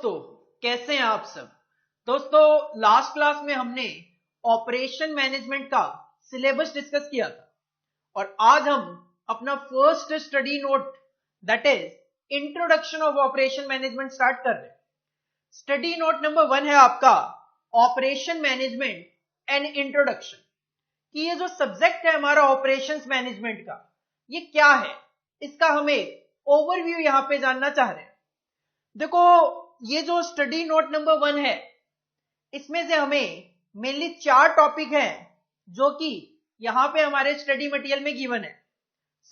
दोस्तों, कैसे हैं आप सब। दोस्तों, लास्ट क्लास में हमने ऑपरेशन मैनेजमेंट का सिलेबस डिस्कस किया था और आज हम अपना first study note that is introduction of operation management start कर रहे हैं। स्टडी नोट नंबर 1 है आपका ऑपरेशन मैनेजमेंट एंड इंट्रोडक्शन, कि ये जो सब्जेक्ट है हमारा ऑपरेशंस मैनेजमेंट का, ये क्या है, इसका हमें ओवरव्यू यहां पे जानना चाह रहे हैं। देखो, ये जो स्टडी नोट नंबर 1 है, इसमें से हमें मेनली 4 टॉपिक हैं जो कि यहां पे हमारे स्टडी मटेरियल में गिवन है।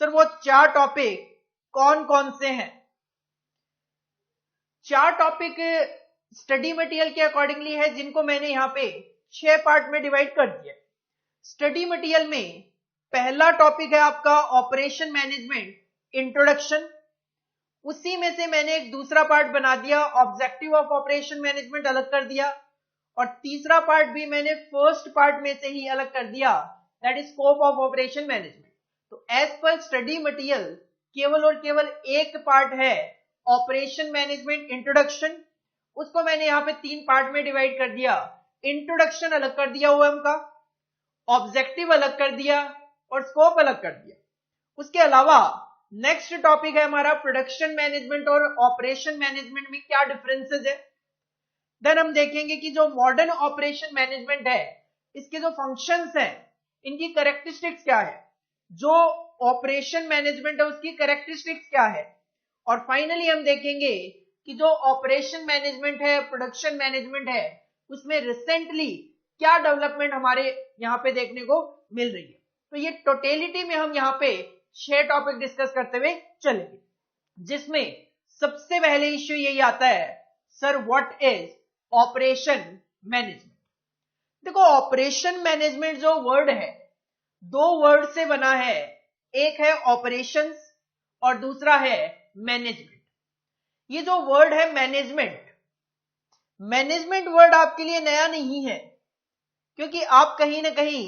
सर, वो 4 टॉपिक कौन कौन से हैं? 4 टॉपिक स्टडी मटेरियल के अकॉर्डिंगली है, जिनको मैंने यहां पे 6 पार्ट में डिवाइड कर दिया। स्टडी मटेरियल में पहला टॉपिक है आपका ऑपरेशन मैनेजमेंट इंट्रोडक्शन। उसी में से मैंने एक दूसरा पार्ट बना दिया, ऑब्जेक्टिव ऑफ ऑपरेशन मैनेजमेंट अलग कर दिया, और तीसरा पार्ट भी मैंने फर्स्ट पार्ट में से ही अलग कर दिया, that is scope of operation management. तो एज पर स्टडी मटेरियल केवल और केवल एक पार्ट है ऑपरेशन मैनेजमेंट इंट्रोडक्शन, उसको मैंने यहां पे 3 पार्ट में डिवाइड कर दिया। इंट्रोडक्शन अलग कर दिया ओएम का, ऑब्जेक्टिव अलग कर दिया और स्कोप अलग कर दिया। उसके अलावा नेक्स्ट टॉपिक है हमारा प्रोडक्शन मैनेजमेंट और ऑपरेशन मैनेजमेंट में क्या डिफरेंसेस है। देन हम देखेंगे कि जो मॉडर्न ऑपरेशन मैनेजमेंट है, इसके जो फंक्शंस हैं, इनकी कैरेक्टरिस्टिक्स क्या है, जो ऑपरेशन मैनेजमेंट है उसकी कैरेक्टरिस्टिक्स क्या है, और फाइनली हम देखेंगे कि जो ऑपरेशन मैनेजमेंट है, प्रोडक्शन मैनेजमेंट है, उसमें रिसेंटली क्या डेवलपमेंट हमारे यहाँ पे देखने को मिल रही है। तो ये टोटलिटी में हम यहाँ पे 6 टॉपिक डिस्कस करते हुए चलेंगे, जिसमें सबसे पहले इश्यू यही आता है, sir what is operation management. देखो, ऑपरेशन मैनेजमेंट जो वर्ड है, 2 वर्ड से बना है, एक है ऑपरेशंस और दूसरा है मैनेजमेंट। ये जो वर्ड है मैनेजमेंट, मैनेजमेंट वर्ड आपके लिए नया नहीं है, क्योंकि आप कहीं ना कहीं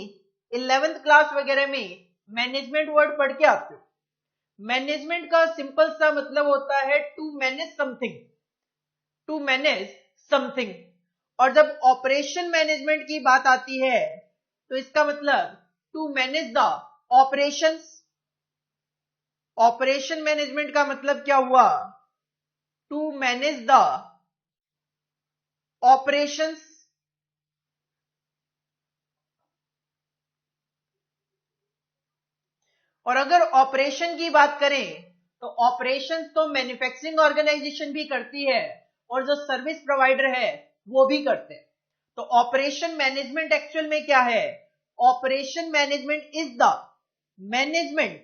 11th क्लास वगैरह में मैनेजमेंट वर्ड पढ़ के आते हो। मैनेजमेंट का सिंपल सा मतलब होता है to manage something, to manage something. और जब ऑपरेशन मैनेजमेंट की बात आती है तो इसका मतलब to manage the operations. Operation management का मतलब क्या हुआ? To manage the operations. और अगर ऑपरेशन की बात करें तो ऑपरेशन तो मैन्युफैक्चरिंग ऑर्गेनाइजेशन भी करती है और जो सर्विस प्रोवाइडर है वो भी करते हैं। तो ऑपरेशन मैनेजमेंट एक्चुअल में क्या है? Operation management is the management,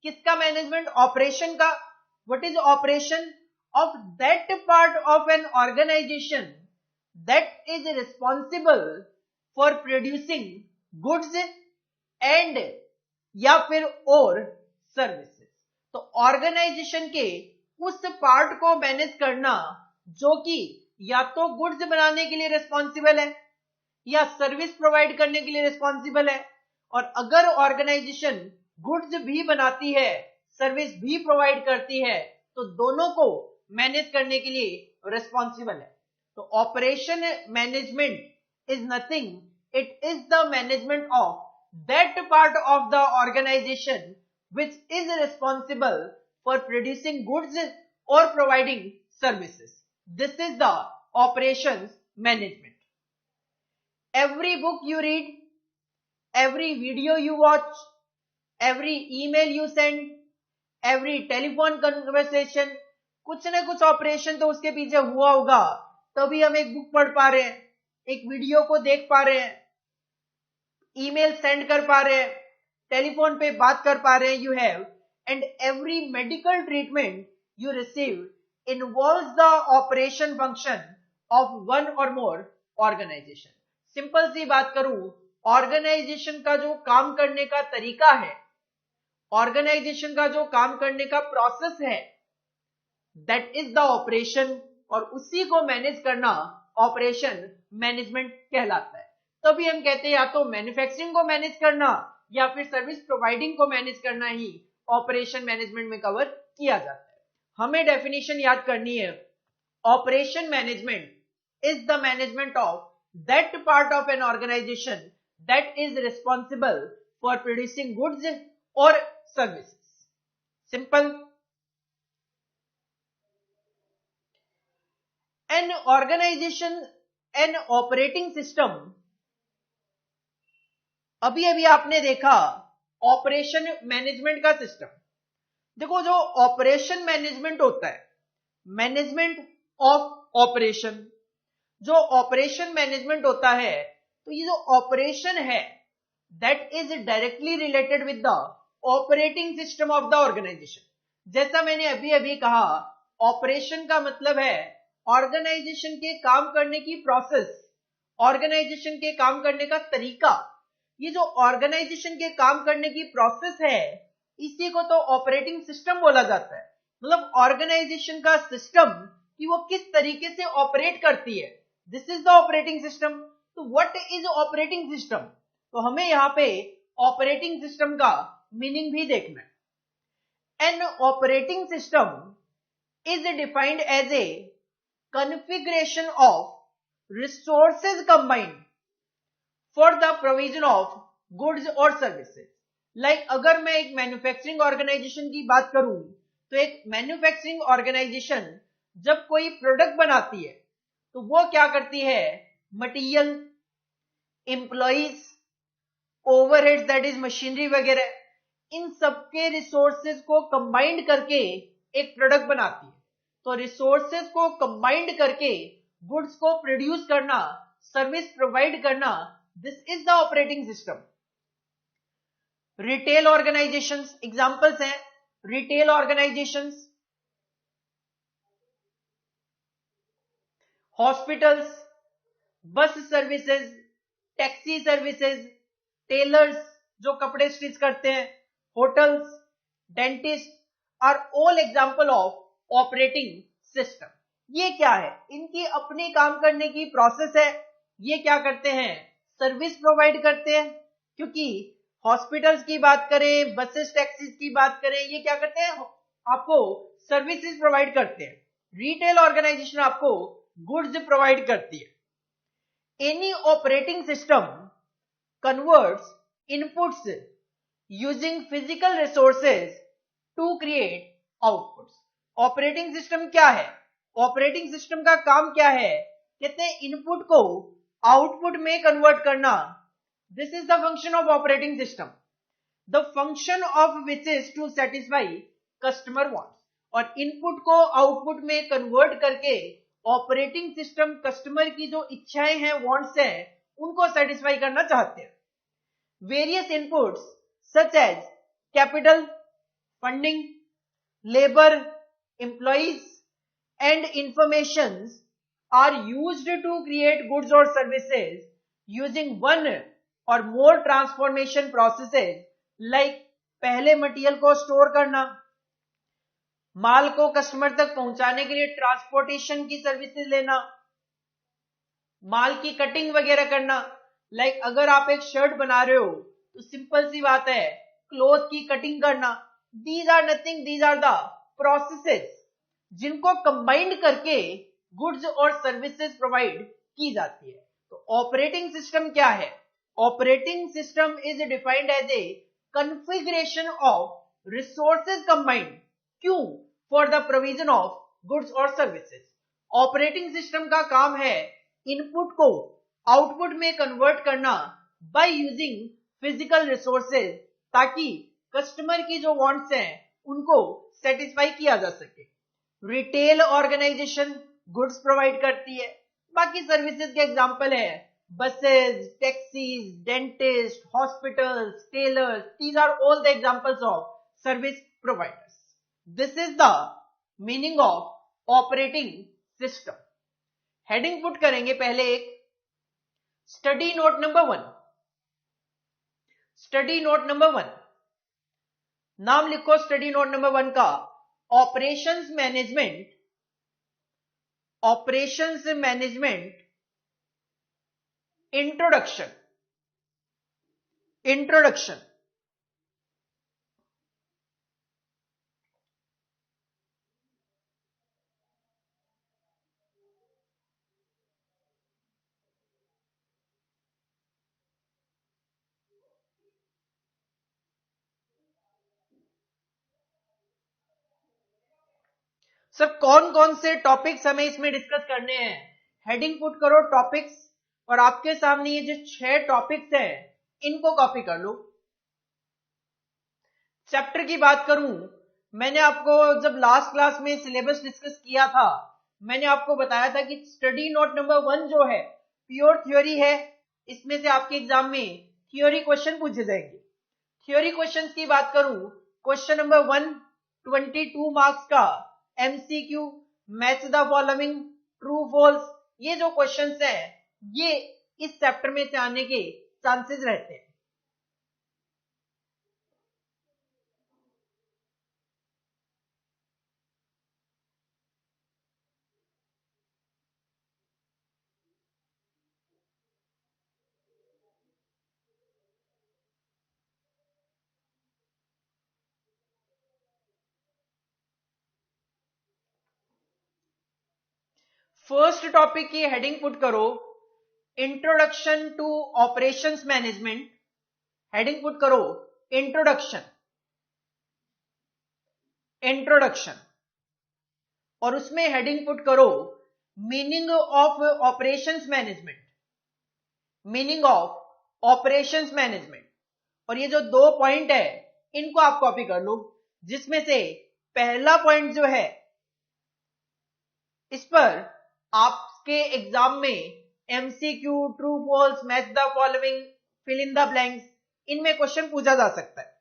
किसका मैनेजमेंट? ऑपरेशन का। What is operation? Of that part of an organization that is responsible for producing goods and या फिर और सर्विसेज। तो ऑर्गेनाइजेशन के उस पार्ट को मैनेज करना जो कि या तो गुड्स बनाने के लिए रिस्पॉन्सिबल है या सर्विस प्रोवाइड करने के लिए रिस्पॉन्सिबल है। और अगर ऑर्गेनाइजेशन गुड्स भी बनाती है, सर्विस भी प्रोवाइड करती है, तो दोनों को मैनेज करने के लिए रिस्पॉन्सिबल है। तो operation management is nothing, it is the management of that part of the organization which is responsible for producing goods or providing services. This is the operations management. Every book you read, every video you watch, every email you send, every telephone conversation, कुछ ना कुछ operation तो उसके पीछे हुआ होगा, तभी हम एक बुक पढ़ पा रहे हैं, एक वीडियो को देख पा रहे हैं, ईमेल सेंड कर पा रहे हैं, टेलीफोन पे बात कर पा रहे हैं। You have and every medical treatment you receive involves the operation function of one और मोर ऑर्गेनाइजेशन। सिंपल सी बात करूं, ऑर्गेनाइजेशन का जो काम करने का तरीका है, ऑर्गेनाइजेशन का जो काम करने का प्रोसेस है, दैट इज द ऑपरेशन, और उसी को मैनेज करना ऑपरेशन मैनेजमेंट कहलाता है। तभी हम कहते हैं या तो मैन्युफैक्चरिंग को मैनेज करना या फिर सर्विस प्रोवाइडिंग को मैनेज करना ही ऑपरेशन मैनेजमेंट में कवर किया जाता है। हमें डेफिनेशन याद करनी है Operation management is the management of that part of an organization that is responsible for producing goods or services. Simple. An organization, an operating system, अभी अभी आपने देखा ऑपरेशन मैनेजमेंट का सिस्टम. देखो जो ऑपरेशन मैनेजमेंट होता है, मैनेजमेंट ऑफ ऑपरेशन, जो ऑपरेशन मैनेजमेंट होता है, तो ये जो ऑपरेशन है that is directly related with the operating system of the organization. जैसा मैंने अभी अभी कहा, ऑपरेशन का मतलब है ऑर्गेनाइजेशन के काम करने की प्रोसेस, ऑर्गेनाइजेशन के काम करने का तरीका. ये जो ऑर्गेनाइजेशन के काम करने की प्रोसेस है, इसी को तो ऑपरेटिंग सिस्टम बोला जाता है. मतलब ऑर्गेनाइजेशन का सिस्टम कि वो किस तरीके से ऑपरेट करती है, this is the operating system. तो व्हाट इज ऑपरेटिंग सिस्टम? तो हमें यहां पे ऑपरेटिंग सिस्टम का मीनिंग भी देखना है. An operating system is defined as a configuration of resources combined for the provision of goods or services. Like अगर मैं एक मैन्युफैक्चरिंग ऑर्गेनाइजेशन की बात करूं, तो एक मैन्युफैक्चरिंग ऑर्गेनाइजेशन जब कोई प्रोडक्ट बनाती है तो वो क्या करती है, material, employees, overheads that is machinery वगैरह, इन सबके रिसोर्सेज को कंबाइंड करके एक प्रोडक्ट बनाती है. तो रिसोर्सेज को कंबाइंड करके गुड्स को प्रोड्यूस करना, सर्विस प्रोवाइड करना, this is the operating system. Retail organisations examples हैं. Retail organisations, hospitals, bus services, taxi services, tailors जो कपड़े स्टिच करते हैं, hotels, dentist are all example of operating system. ये क्या है, इनकी अपनी काम करने की प्रोसेस है. ये क्या करते हैं, सर्विस प्रोवाइड करते हैं. क्योंकि हॉस्पिटल्स की बात करें, बसेस, टैक्सीज की बात करें, ये क्या करते हैं, आपको सर्विसेज प्रोवाइड करते हैं. रिटेल ऑर्गेनाइजेशन आपको गुड्स प्रोवाइड करती है. Any operating system converts inputs using physical resources to create outputs. Operating system क्या है, ऑपरेटिंग सिस्टम का काम क्या है, कहते हैं इनपुट को आउटपुट में कन्वर्ट करना. This is the function of operating system. The function of which is to satisfy customer wants. और इनपुट को आउटपुट में कन्वर्ट करके ऑपरेटिंग सिस्टम कस्टमर की जो इच्छाएं हैं, वांट्स हैं, उनको सेटिस्फाई करना चाहते हैं. Various inputs such as capital, funding, labour, employees and informations are used to create goods or services using one or more transformation processes like पहले मटेरियल को स्टोर करना, माल को कस्टमर तक पहुंचाने के लिए ट्रांसपोर्टेशन की सर्विसेज लेना, माल की कटिंग वगैरह करना. लाइक अगर आप एक शर्ट बना रहे हो तो सिंपल सी बात है, क्लोथ की कटिंग करना. These are nothing, these are the processes जिनको कंबाइंड करके गुड्स और सर्विसेज प्रोवाइड की जाती है. तो ऑपरेटिंग सिस्टम क्या है, operating system is defined as a configuration of resources combined, क्यों, for the provision of goods और सर्विसेज. ऑपरेटिंग सिस्टम का काम है इनपुट को आउटपुट में कन्वर्ट करना बाय यूजिंग फिजिकल रिसोर्सेज, ताकि कस्टमर की जो वांट्स हैं उनको सेटिस्फाई किया जा सके. रिटेल ऑर्गेनाइजेशन गुड्स प्रोवाइड करती है. बाकी सर्विसेज के एग्जांपल है buses, taxis, dentist, hospitals, tailors. These are all the examples of service providers. This is the meaning of operating system. Heading put करेंगे पहले एक study note number 1. Study note number 1, नाम लिखो स्टडी नोट नंबर 1 का, operations management, operations management introduction. Introduction. Sir कौन कौन से topics हमें इसमें डिस्कस करने हैं? हेडिंग पुट करो टॉपिक्स, और आपके सामने ये जो 6 टॉपिक्स हैं इनको कॉपी कर लो। चैप्टर की बात करूं, मैंने आपको जब लास्ट क्लास में सिलेबस डिस्कस किया था, मैंने आपको बताया था कि स्टडी नोट नंबर 1 जो है प्योर थ्योरी है। इसमें से आपके एग्जाम में थ्योरी क्वेश्चन पूछे जाएंगे। थ्योरी क्वेश्चंस की बात करूं, क्वेश्चन नंबर 1 22 मार्क्स का MCQ, match the following, true false, ये जो क्वेश्चंस हैं ये इस चैप्टर में से आने के चांसेस रहते हैं। फर्स्ट टॉपिक की हेडिंग पुट करो, introduction to operations management. Heading put करो इंट्रोडक्शन, इंट्रोडक्शन, और उसमें हेडिंग पुट करो meaning of operations management, meaning of operations management. और ये जो 2 पॉइंट है इनको आप कॉपी कर लो, जिसमें से पहला पॉइंट जो है इस पर आपके एग्जाम में MCQ, true false, match the following, fill in the blanks, इनमें क्वेश्चन पूछा जा सकता है।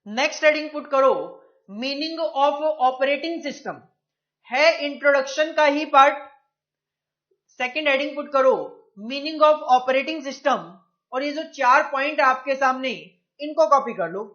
नेक्स्ट हेडिंग पुट करो मीनिंग ऑफ ऑपरेटिंग सिस्टम, है इंट्रोडक्शन का ही पार्ट। सेकंड हेडिंग पुट करो मीनिंग ऑफ ऑपरेटिंग सिस्टम, और ये जो 4 पॉइंट आपके सामने इनको कॉपी कर लो।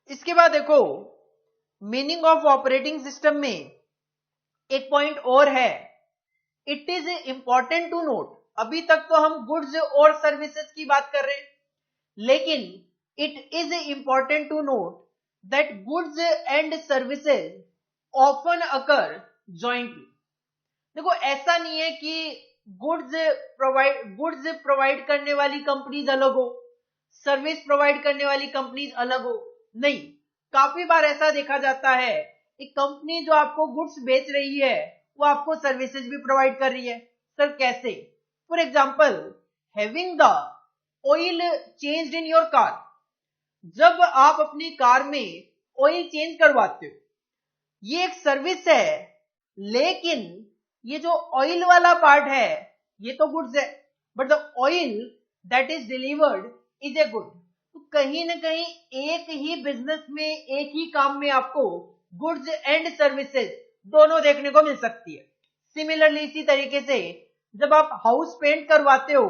इसके बाद देखो मीनिंग ऑफ ऑपरेटिंग सिस्टम में एक पॉइंट और है, it is important to note. अभी तक तो हम गुड्स और सर्विसेज की बात कर रहे हैं, लेकिन it is important to note that goods and services often occur jointly. देखो ऐसा नहीं है कि गुड्स प्रोवाइड करने वाली कंपनीज अलग हो, सर्विस प्रोवाइड करने वाली कंपनीज अलग हो, नहीं। काफी बार ऐसा देखा जाता है कि कंपनी जो आपको गुड्स बेच रही है वो आपको सर्विसेज भी प्रोवाइड कर रही है। सर कैसे? For example, having the oil changed in your car, जब आप अपनी कार में ऑयल चेंज करवाते हो ये एक सर्विस है, लेकिन ये जो ऑयल वाला पार्ट है ये तो गुड्स है, but the oil that is delivered is a good. तो कहीं ना कहीं एक ही बिजनेस में, एक ही काम में आपको गुड्स एंड सर्विसेज दोनों देखने को मिल सकती है। सिमिलरली इसी तरीके से जब आप हाउस पेंट करवाते हो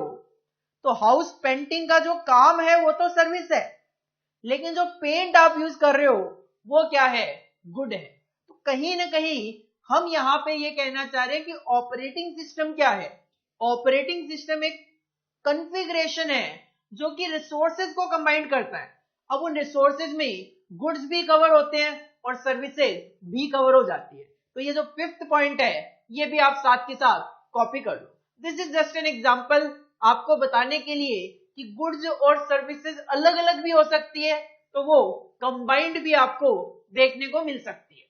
तो हाउस पेंटिंग का जो काम है वो तो सर्विस है, लेकिन जो पेंट आप यूज कर रहे हो वो क्या है? गुड है। तो कहीं ना कहीं हम यहां पे ये कहना चाह रहे हैं कि ऑपरेटिंग सिस्टम क्या है? ऑपरेटिंग सिस्टम एक कॉन्फ़िगरेशन है जो कि रिसोर्सेज को कंबाइन करता है। अब उन रिसोर्सेज में गुड्स भी कवर होते हैं और सर्विसेज भी कवर हो जाती है। तो ये जो 5th पॉइंट है ये भी आप साथ के साथ कॉपी कर लो। This is just an example, आपको बताने के लिए कि गुड्स और सर्विसेज अलग अलग भी हो सकती है, तो वो कंबाइंड भी आपको देखने को मिल सकती है।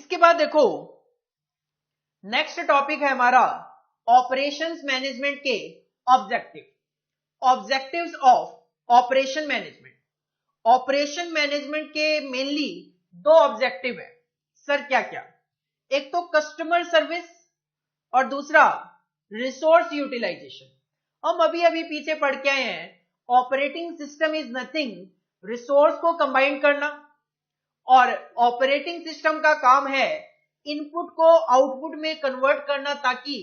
इसके बाद देखो नेक्स्ट टॉपिक है हमारा ऑपरेशंस मैनेजमेंट के objectives of operation management. Operation management के मेनली दो ऑब्जेक्टिव है सर, क्या क्या? एक तो कस्टमर सर्विस और दूसरा रिसोर्स यूटिलाइजेशन। हम अभी पीछे पढ़ के आए हैं, operating system is nothing, resource को कंबाइन करना, और ऑपरेटिंग सिस्टम का काम है इनपुट को आउटपुट में कन्वर्ट करना ताकि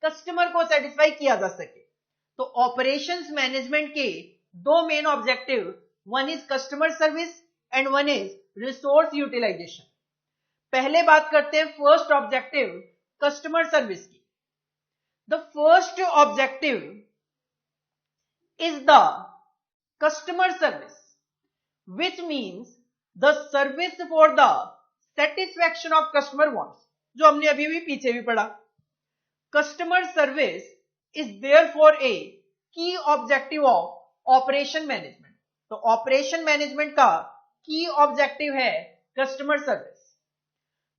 कस्टमर को सेटिस्फाई किया जा सके। तो ऑपरेशंस मैनेजमेंट के दो main objective, one is customer service and one is resource utilization. पहले बात करते हैं फर्स्ट ऑब्जेक्टिव कस्टमर सर्विस की। The first objective is the customer service which means the service for the satisfaction of customer wants, जो हमने अभी भी पीछे भी पढ़ा। Customer service is therefore a key objective of operation management. तो operation management का की ऑब्जेक्टिव है customer service.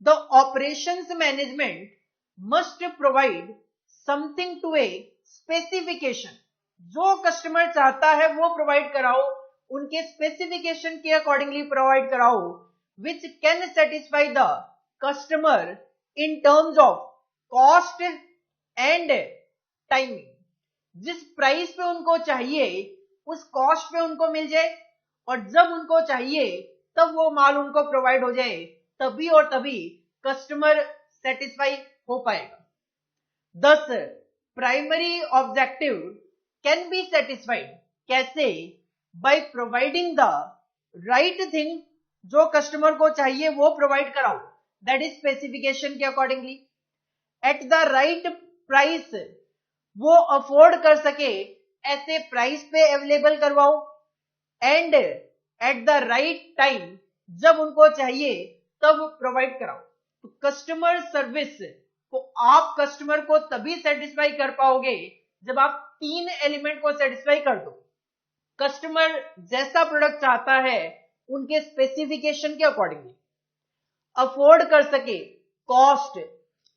The operations management must provide something to a specification, जो कस्टमर चाहता है वो प्रोवाइड कराओ, उनके स्पेसिफिकेशन के अकॉर्डिंगली प्रोवाइड कराओ, which can satisfy the customer in terms of cost and timing. जिस प्राइस पे उनको चाहिए उस कॉस्ट पे उनको मिल जाए, और जब उनको चाहिए तब वो माल उनको प्रोवाइड हो जाए, तभी और तभी कस्टमर सेटिस्फाई हो पाएगा। Thus primary objective can be satisfied, कैसे? By providing the right thing, जो कस्टमर को चाहिए वो प्रोवाइड कराओ, दैट इज स्पेसिफिकेशन के accordingly, at the right price, वो अफोर्ड कर सके ऐसे प्राइस पे अवेलेबल करवाओ, and at the right time, जब उनको चाहिए तब प्रोवाइड कराओ। तो कस्टमर सर्विस को आप कस्टमर को तभी सेटिस्फाई कर पाओगे जब आप तीन एलिमेंट को सेटिस्फाई कर दो। कस्टमर जैसा प्रोडक्ट चाहता है उनके स्पेसिफिकेशन के अकॉर्डिंगली, अफोर्ड कर सके कॉस्ट,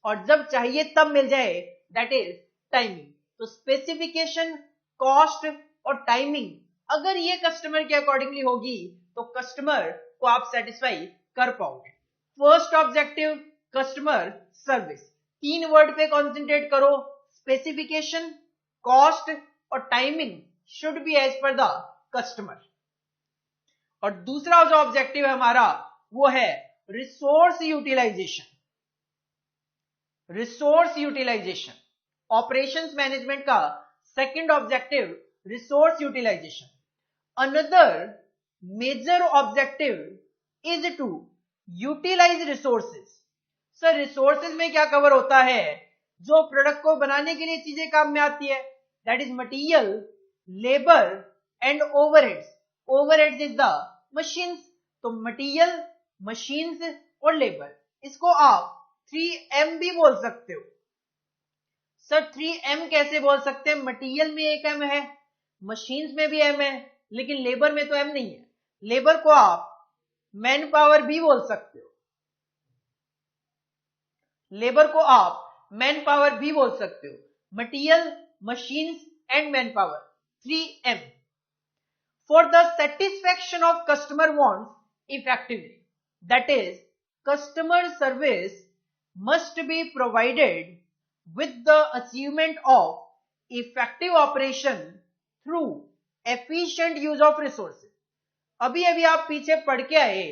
और जब चाहिए तब मिल जाए, दैट इज टाइमिंग। तो स्पेसिफिकेशन, कॉस्ट और टाइमिंग अगर ये कस्टमर के अकॉर्डिंगली होगी तो कस्टमर को आप सेटिस्फाई कर पाओगे। फर्स्ट ऑब्जेक्टिव कस्टमर सर्विस, तीन वर्ड पे कॉन्सेंट्रेट करो, स्पेसिफिकेशन, कॉस्ट और timing should be as per the customer. और दूसरा जो ऑब्जेक्टिव है हमारा वो है resource utilisation. Resource utilisation operations management का second objective, resource utilisation. Another major objective is to utilise resources. Sir resources में क्या कवर होता है? जो प्रोडक्ट को बनाने के लिए चीजें काम में आती है, that is material, labour and overheads. Overheads is the machines, तो मटीरियल, मशीन्स और लेबर, इसको आप 3M भी बोल सकते हो। सर 3M कैसे बोल सकते हैं? मटीरियल में एक M है, मशीन्स में भी M है, लेकिन लेबर में तो M नहीं है। लेबर को आप मैन पावर भी बोल सकते हो, लेबर को आप मैन पावर भी बोल सकते हो। Material, machines and man power, 3M। For the satisfaction of customer wants effectively, that is customer service must be provided with the achievement of effective operation through efficient use of resources। अभी आप पीछे पढ़ के आए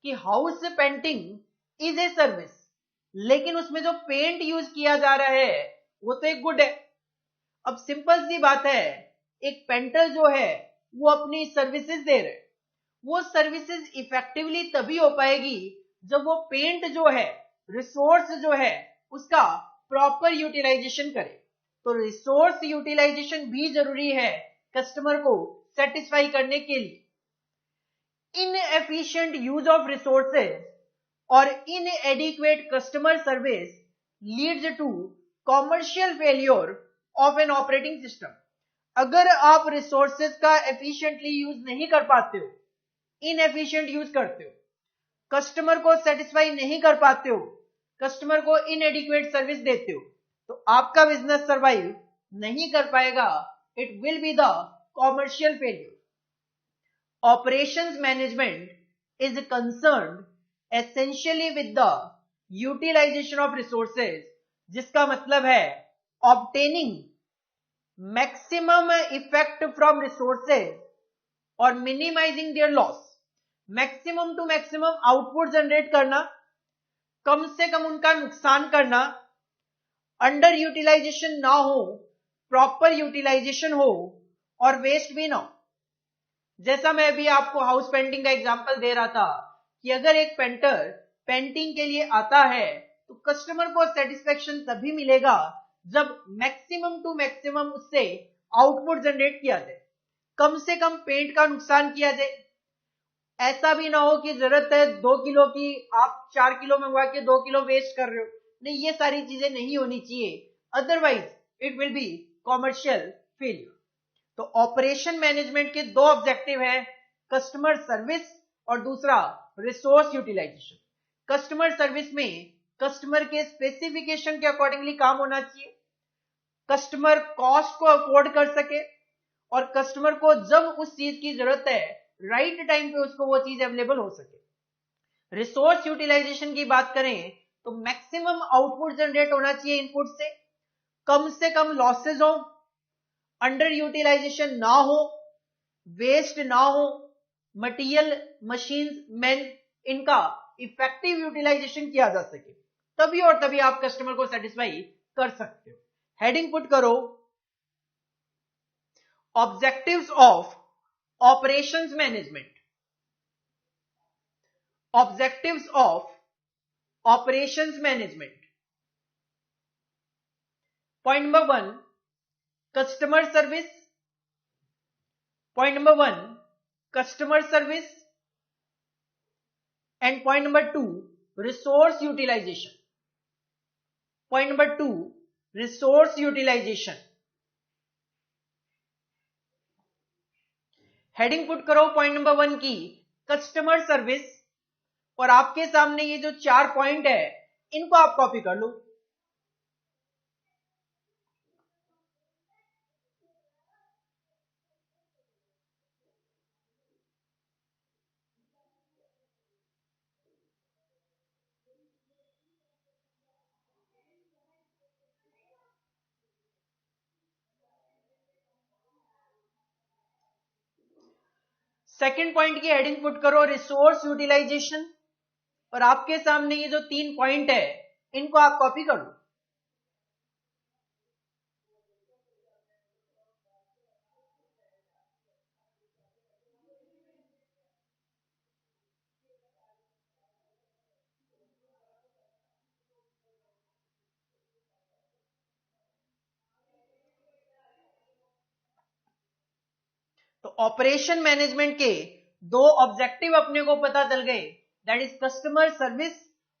कि house painting is a service, लेकिन उसमें जो पेंट यूज किया जा रहा है वो तो एक गुड है। अब सिंपल सी बात है, एक पेंटर जो है वो अपनी सर्विसेज दे रहे, वो सर्विसेज इफेक्टिवली तभी हो पाएगी जब वो पेंट जो है, रिसोर्स जो है, उसका प्रॉपर यूटिलाइजेशन करे। तो रिसोर्स यूटिलाइजेशन भी जरूरी है कस्टमर को सेटिस्फाई करने के लिए। इनएफिशिएंट यूज ऑफ रिसोर्सेज और inadequate customer service leads to commercial failure of an operating system. अगर आप रिसोर्सेज का एफिशिएंटली यूज नहीं कर पाते हो, इनएफिशिएंट यूज करते हो, कस्टमर को सेटिस्फाई नहीं कर पाते हो, कस्टमर को इनएडिक्वेट सर्विस देते हो, तो आपका बिजनेस सर्वाइव नहीं कर पाएगा. It will be the commercial failure. Operations management is concerned essentially with the utilisation of resources, जिसका मतलब है obtaining maximum effect from resources और minimising their loss. Maximum to maximum output generate करना, कम से कम उनका नुकसान करना, अंडर यूटिलाइजेशन ना हो, प्रॉपर यूटिलाइजेशन हो और वेस्ट भी ना हो. जैसा मैं अभी आपको हाउस पेंटिंग का एग्जांपल दे रहा था कि अगर एक पेंटर पेंटिंग के लिए आता है तो कस्टमर को सेटिस्फेक्शन तभी मिलेगा जब मैक्सिमम टू मैक्सिमम उससे आउटपुट जनरेट किया जाए, कम से कम पेंट का नुकसान किया जाए. ऐसा भी ना हो कि जरूरत है 2 किलो की, आप 4 किलो मंगवा के 2 किलो वेस्ट कर रहे हो. नहीं, ये सारी चीजें नहीं होनी चाहिए, otherwise it will B commercial failure. तो ऑपरेशन मैनेजमेंट के 2 ऑब्जेक्टिव हैं, कस्टमर सर्विस और दूसरा रिसोर्स यूटिलाइजेशन. कस्टमर सर्विस में कस्टमर के स्पेसिफिकेशन के अकॉर्डिंगली काम होना चाहिए, कस्टमर कॉस्ट को अफोर्ड कर सके और कस्टमर को जब उस चीज की जरूरत है राइट टाइम पे उसको वो चीज अवेलेबल हो सके. रिसोर्स यूटिलाइजेशन की बात करें तो मैक्सिमम आउटपुट जनरेट होना चाहिए इनपुट से कम लॉसेज हो, अंडर यूटिलाइजेशन ना हो, वेस्ट ना हो, मटेरियल, मशीन्स, मैन, इनका इफेक्टिव यूटिलाइजेशन किया जा सके, तभी और तभी आप कस्टमर को सेटिस्फाई कर सकते हो. हेडिंग पुट करो, objectives of operations management. Objectives of operations management. Point number 1, customer service. Point number 1, customer service. And point number 2, resource utilization. Point number 2, resource utilization. Heading put करो point number 1 की, customer service, और आपके सामने ये जो 4 point है इनको आप कॉपी कर लो. सेकेंड पॉइंट की हेडिंग पुट करो रिसोर्स यूटिलाइजेशन, और आपके सामने ये जो 3 पॉइंट है इनको आप कॉपी कर लो. तो ऑपरेशन मैनेजमेंट के 2 ऑब्जेक्टिव अपने को पता चल गए, दैट इज कस्टमर सर्विस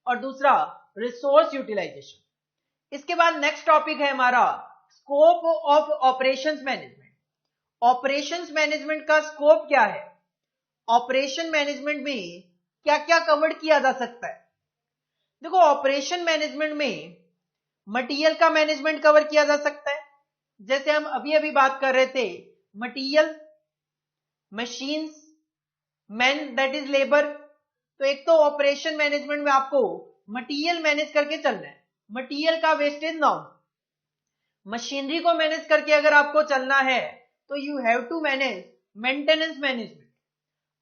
और दूसरा रिसोर्स यूटिलाइजेशन. इसके बाद नेक्स्ट टॉपिक है हमारा scope of operations management. Operations management का स्कोप क्या है, ऑपरेशन मैनेजमेंट में क्या क्या कवर किया जा सकता है. देखो, ऑपरेशन मैनेजमेंट में मटेरियल का मैनेजमेंट कवर किया जा सकता है, जैसे हम अभी अभी बात कर रहे थे, material, machines, man that is labour. तो एक तो ऑपरेशन मैनेजमेंट में आपको मटेरियल मैनेज करके चलना है, मटेरियल का वेस्टेज ना हो. मशीनरी को मैनेज करके अगर आपको चलना है तो you have to manage maintenance management.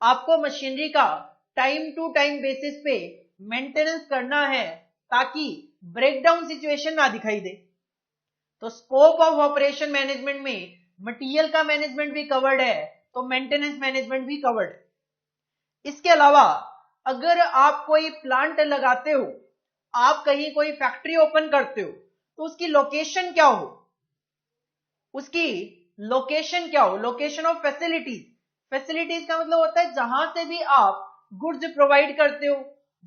आपको मशीनरी का टाइम टू टाइम बेसिस पे मेंटेनेंस करना है ताकि ब्रेकडाउन सिचुएशन ना दिखाई दे. तो स्कोप ऑफ ऑपरेशन मैनेजमेंट में मटेरियल का मैनेजमेंट भी कवर्ड है, तो मेंटेनेंस मैनेजमेंट भी कवर्ड है. इसके अलावा अगर आप कोई प्लांट लगाते हो, आप कहीं कोई फैक्ट्री ओपन करते हो, तो उसकी लोकेशन क्या हो, उसकी लोकेशन क्या हो, लोकेशन ऑफ फैसिलिटीज. फैसिलिटीज का मतलब होता है जहां से भी आप गुड्स प्रोवाइड करते हो,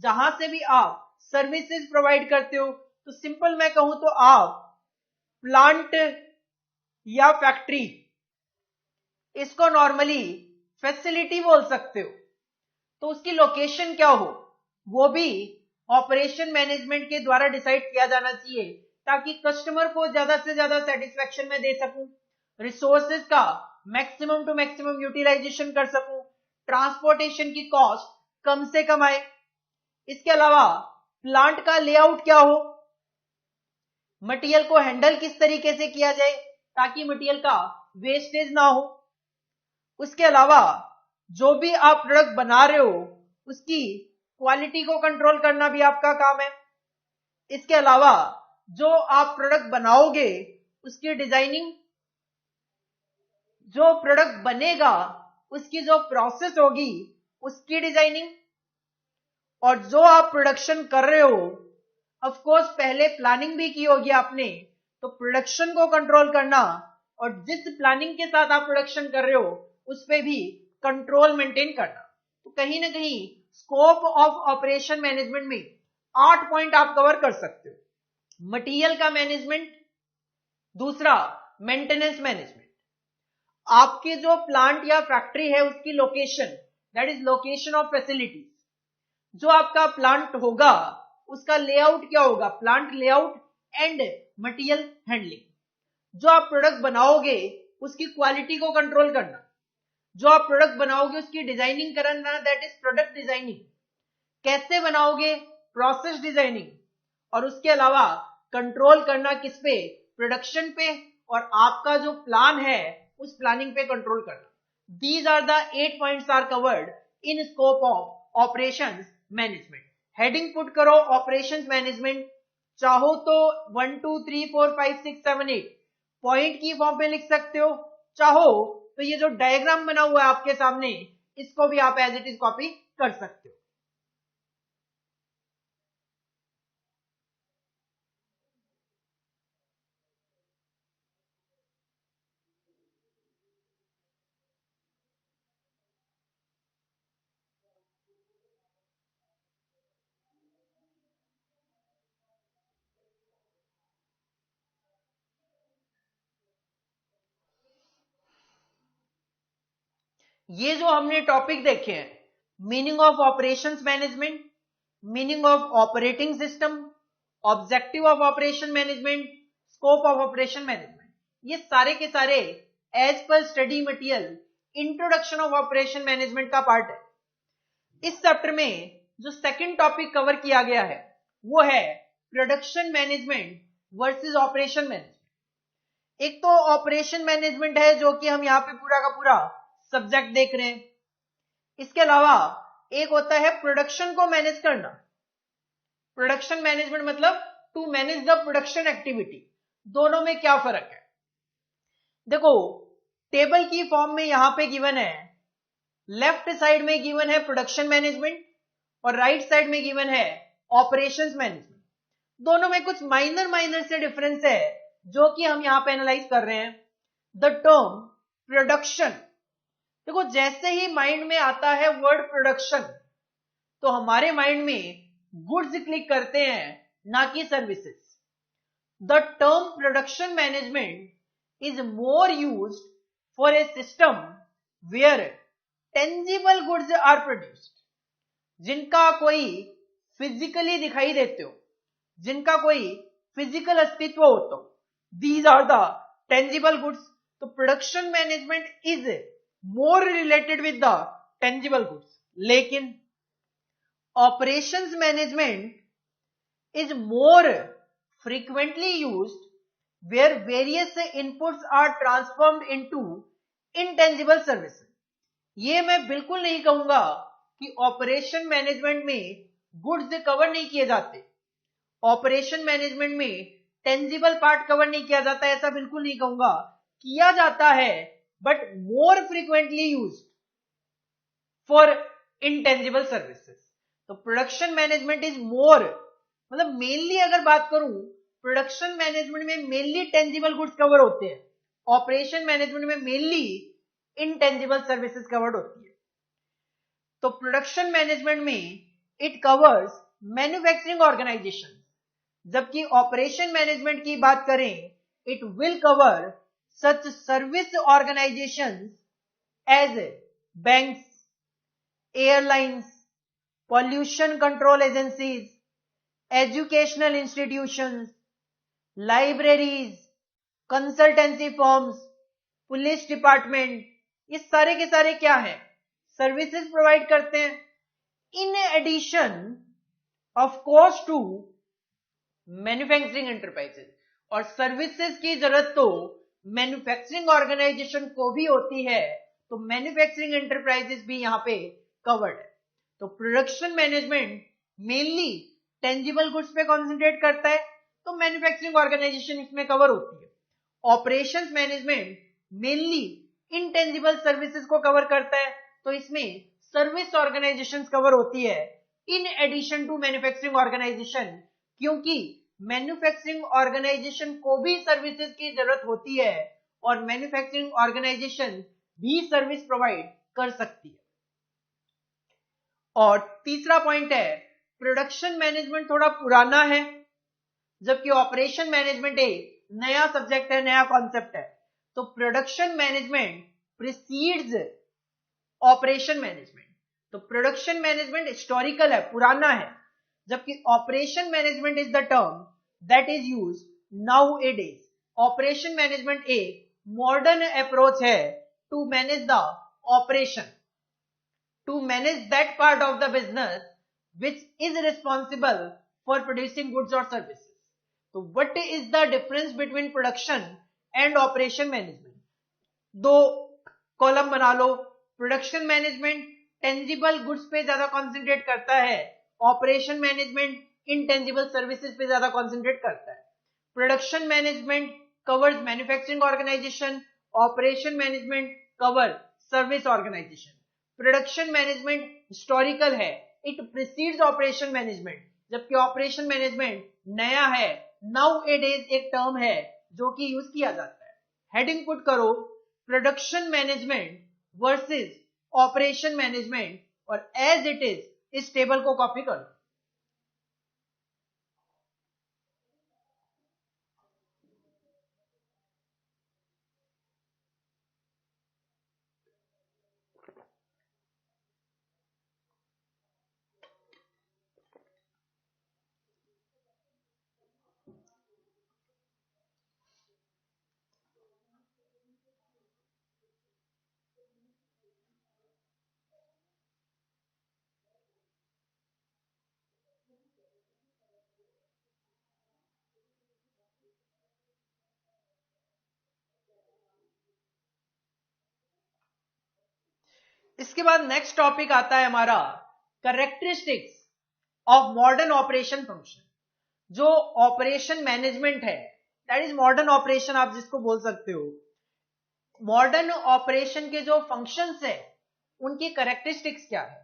जहां से भी आप सर्विसेज प्रोवाइड करते हो. तो सिंपल मैं कहूं तो आप प्लांट या फैक्ट्री, इसको नॉर्मली फैसिलिटी बोल सकते हो. तो उसकी लोकेशन क्या हो, वो भी ऑपरेशन मैनेजमेंट के द्वारा डिसाइड किया जाना चाहिए, ताकि कस्टमर को ज्यादा से ज्यादा सेटिस्फेक्शन में दे सकूं, रिसोर्सेज का मैक्सिमम टू मैक्सिमम यूटिलाइजेशन कर सकूं, ट्रांसपोर्टेशन की कॉस्ट कम से कम आए। इसके अलावा प्लांट का लेआउट क्या हो, मटेरियल को हैंडल किस तरीके से किया जाए ताकि मटेरियल का वेस्टेज ना हो। उसके अलावा जो भी आप प्रोडक्ट बना रहे हो उसकी क्वालिटी को कंट्रोल करना भी आपका काम है। इसके अलावा जो आप प्रोडक्ट बनाओगे उसकी डिजाइनिंग, जो प्रोडक्ट बनेगा उसकी जो प्रोसेस होगी उसकी डिजाइनिंग, और जो आप प्रोडक्शन कर रहे हो ऑफ कोर्स पहले प्लानिंग भी की होगी आपने, तो प्रोडक्शन को कंट्रोल करना और जिस प्लानिंग के साथ आप प्रोडक्शन कर रहे हो उस पे भी कंट्रोल मेंटेन करना। तो कहीं ना कहीं स्कोप ऑफ ऑपरेशन मैनेजमेंट में 8 पॉइंट आप कवर कर सकते हो। मटेरियल का मैनेजमेंट, दूसरा मेंटेनेंस मैनेजमेंट, आपके जो प्लांट या फैक्ट्री है उसकी location, that is location of facilities, जो आपका प्लांट होगा उसका लेआउट क्या होगा, plant layout and material handling, जो आप प्रोडक्ट बनाओगे उसकी क्वालिटी को कंट्रोल करना, जो आप प्रोडक्ट बनाओगे उसकी डिजाइनिंग करना, दैट इज प्रोडक्ट डिजाइनिंग, कैसे बनाओगे, प्रोसेस डिजाइनिंग, और उसके अलावा कंट्रोल करना किस पे, प्रोडक्शन पे, और आपका जो प्लान है उस प्लानिंग पे कंट्रोल करना। These are the 8 points are covered in scope of operations management. Heading put करो ऑपरेशंस मैनेजमेंट, चाहो तो 1 2 3 4 5 6 7 8 पॉइंट की फॉर्म पे लिख सकते हो, चाहो तो ये जो डायग्राम बना हुआ है आपके सामने इसको भी आप एज इट इज कॉपी कर सकते हो। ये जो हमने टॉपिक देखे हैं, meaning of operations management, meaning of operating system, objective of operation management, scope of operation management, ये सारे के सारे as per study material introduction of operation management का पार्ट है। इस चैप्टर में जो सेकंड टॉपिक कवर किया गया है वो है production management versus operation management. एक तो ऑपरेशन मैनेजमेंट है जो कि हम यहाँ पे पूरा का पूरा सब्जेक्ट देख रहे हैं, इसके अलावा एक होता है प्रोडक्शन को मैनेज करना। प्रोडक्शन मैनेजमेंट मतलब to manage the production activity, दोनों में क्या फर्क है। देखो टेबल की फॉर्म में यहां पे गिवन है, लेफ्ट साइड में गिवन है प्रोडक्शन मैनेजमेंट और राइट साइड में गिवन है ऑपरेशंस मैनेजमेंट। दोनों में कुछ माइनर से डिफरेंस है जो कि हम यहां पे एनालाइज कर रहे हैं। द टर्म प्रोडक्शन, देखो जैसे ही माइंड में आता है वर्ड प्रोडक्शन तो हमारे माइंड में गुड्स क्लिक करते हैं ना कि services. The term production management is more used for a system where tangible goods are produced, जिनका कोई फिजिकली दिखाई देते हो, जिनका कोई फिजिकल अस्तित्व होता हो, these are the tangible goods. तो production management is more related with the tangible goods, लेकिन operations management is more frequently used where various inputs are transformed into intangible services। ये मैं बिल्कुल नहीं कहूंगा कि ऑपरेशन मैनेजमेंट में गुड्स कवर नहीं किए जाते, ऑपरेशन मैनेजमेंट में टेंजिबल पार्ट कवर नहीं किया जाता, ऐसा बिल्कुल नहीं कहूंगा, किया जाता है but more frequently used for intangible services. तो प्रोडक्शन मैनेजमेंट इज मोर, मतलब मेनली अगर बात करूं प्रोडक्शन मैनेजमेंट में मेनली टेंजिबल गुड्स कवर होते हैं, ऑपरेशन मैनेजमेंट में मेनली इनटेंजिबल सर्विसेज कवर्ड होती है। तो प्रोडक्शन मैनेजमेंट में इट कवर्स मैन्युफैक्चरिंग ऑर्गेनाइजेशन, जबकि ऑपरेशन मैनेजमेंट की बात करें it will cover such service organizations as banks, airlines, pollution control agencies, educational institutions, libraries, consultancy firms, police department, ये सारे के सारे क्या हैं? सर्विसेज प्रोवाइड करते हैं. In addition of course to manufacturing enterprises. और सर्विसेज की जरूरत तो मैन्युफैक्चरिंग ऑर्गेनाइजेशन को भी होती है, तो मैन्युफैक्चरिंग एंटरप्राइजेस भी यहां पे कवर्ड है. तो production management mainly tangible goods पे कॉन्सेंट्रेट करता है, तो मैन्युफैक्चरिंग ऑर्गेनाइजेशन इसमें कवर होती है. Operations management mainly intangible services को कवर करता है, तो इसमें सर्विस ऑर्गेनाइजेशंस कवर होती है in addition to manufacturing organization, क्योंकि मैन्युफैक्चरिंग ऑर्गेनाइजेशन को भी सर्विसेज की जरूरत होती है और मैन्युफैक्चरिंग ऑर्गेनाइजेशन भी सर्विस प्रोवाइड कर सकती है. और तीसरा पॉइंट है, प्रोडक्शन मैनेजमेंट थोड़ा पुराना है, जबकि ऑपरेशन मैनेजमेंट एक नया सब्जेक्ट है, नया कॉन्सेप्ट है. तो production management precedes operation management. तो प्रोडक्शन मैनेजमेंट हिस्टोरिकल है, पुराना है, जबकि operation management is the term that is used nowadays. Operation management एक मॉडर्न अप्रोच है to manage the operation, to manage that part of the business which is responsible for producing goods or services. So what is the difference between production and operation management? दो column बना लो. Production management tangible goods पे ज्यादा concentrate करता है, operation management intangible services पे ज्यादा concentrate करता है. Production management covers manufacturing organization, operation management cover service organization. Production management historical है, इट प्रीसीड्स ऑपरेशन मैनेजमेंट, जबकि ऑपरेशन मैनेजमेंट नया है, नाउएडेज एक टर्म है जो कि यूज किया जाता है. हेडिंग पुट करो, production management versus operation management, और एज इट इज इस टेबल को कॉपी करो. इसके बाद नेक्स्ट टॉपिक आता है हमारा characteristics of modern operation function. जो ऑपरेशन मैनेजमेंट है, दैट इज मॉडर्न ऑपरेशन आप जिसको बोल सकते हो. मॉडर्न ऑपरेशन के जो फंक्शंस है उनकी कैरेक्टरिस्टिक्स क्या है?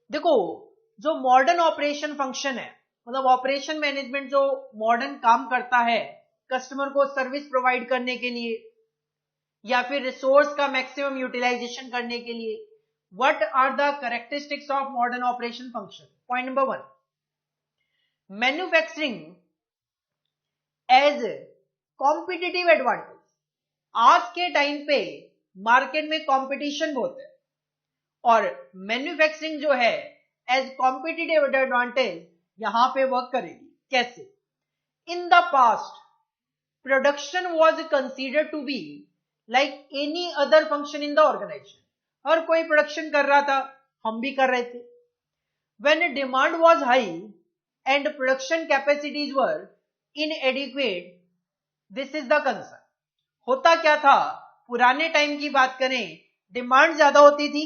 देखो, जो मॉडर्न ऑपरेशन फंक्शन है, मतलब ऑपरेशन मैनेजमेंट जो मॉडर्न काम करता है कस्टमर को सर्विस प्रोवाइड करने के लिए या फिर रिसोर्स का मैक्सिमम यूटिलाइजेशन करने के लिए, what are the characteristics of modern operation function? Point number 1, manufacturing as competitive advantage. आज के टाइम पे मार्केट में कंपटीशन बहुत है और मैन्युफैक्चरिंग जो है एज कॉम्पिटिटिव एडवांटेज यहां पे वर्क करेगी. कैसे? In the past production was considered to be like any other function in the organisation. हर कोई प्रोडक्शन कर रहा था, हम भी कर रहे थे. When demand was high and production capacities were इनएडिक्वेट, this is the concern. होता क्या था, पुराने टाइम की बात करें, डिमांड ज्यादा होती थी,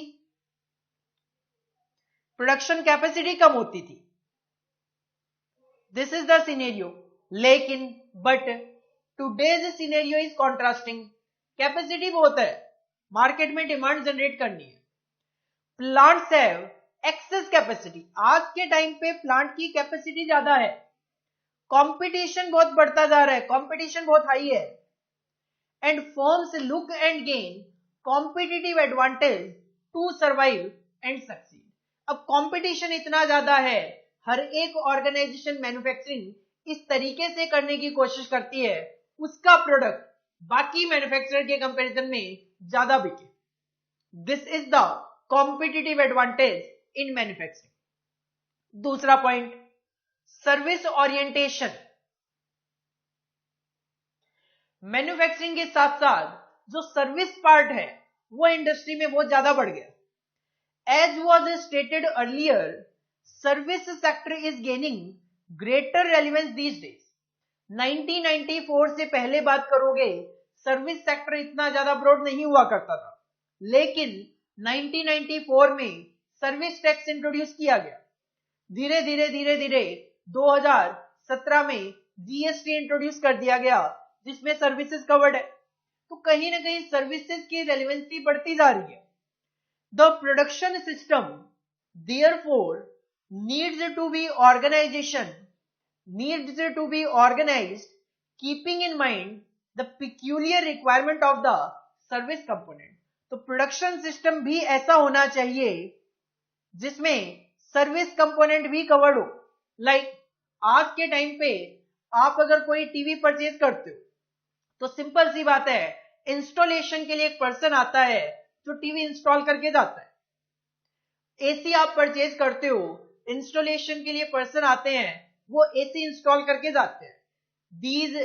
प्रोडक्शन कैपेसिटी कम होती थी. This is the scenario. लेकिन but today's scenario is contrasting. Capacity बहुत है, मार्केट में डिमांड जनरेट करनी है. Plants have excess capacity. आज के टाइम पे प्लांट की कैपेसिटी ज्यादा है, कंपटीशन बहुत बढ़ता जा रहा है, कंपटीशन बहुत हाई है, and firms look and gain competitive advantage to survive and succeed. अब कंपटीशन इतना ज्यादा है, हर एक ऑर्गेनाइजेशन मैन्युफैक्चरिंग इस तरीके से करने की कोशिश करती है उसका प्रोडक्ट बाकी मैन्युफैक्चरर के कंपैरिजन में ज्यादा बिके. This is the competitive advantage in manufacturing. दूसरा पॉइंट, सर्विस ओरिएंटेशन। मैन्युफैक्चरिंग के साथ साथ जो सर्विस पार्ट है वो इंडस्ट्री में बहुत ज्यादा बढ़ गया। As was stated earlier, service sector is gaining greater relevance these days. 1994 से पहले बात करोगे, सर्विस सेक्टर इतना ज्यादा ब्रॉड नहीं हुआ करता था, लेकिन 1994 में सर्विस टैक्स इंट्रोड्यूस किया गया। धीरे धीरे 2017 में जीएसटी इंट्रोड्यूस कर दिया गया, जिसमें सर्विसेज कवर्ड है। तो कहीं ना कहीं सर्विसेज की रेलेवेंसी बढ़ती जा रही है। The production system therefore needs to be organized keeping in mind the peculiar requirement of the service component. तो प्रोडक्शन सिस्टम भी ऐसा होना चाहिए जिसमें सर्विस कंपोनेंट भी कवर्ड हो। लाइक आज के टाइम पे आप अगर कोई टीवी परचेज करते हो तो सिंपल सी बात है, इंस्टॉलेशन के लिए एक पर्सन आता है जो टीवी इंस्टॉल करके जाता है। एसी आप परचेज करते हो, इंस्टॉलेशन के लिए पर्सन आते हैं, वो एसी इंस्टॉल करके जाते हैं। These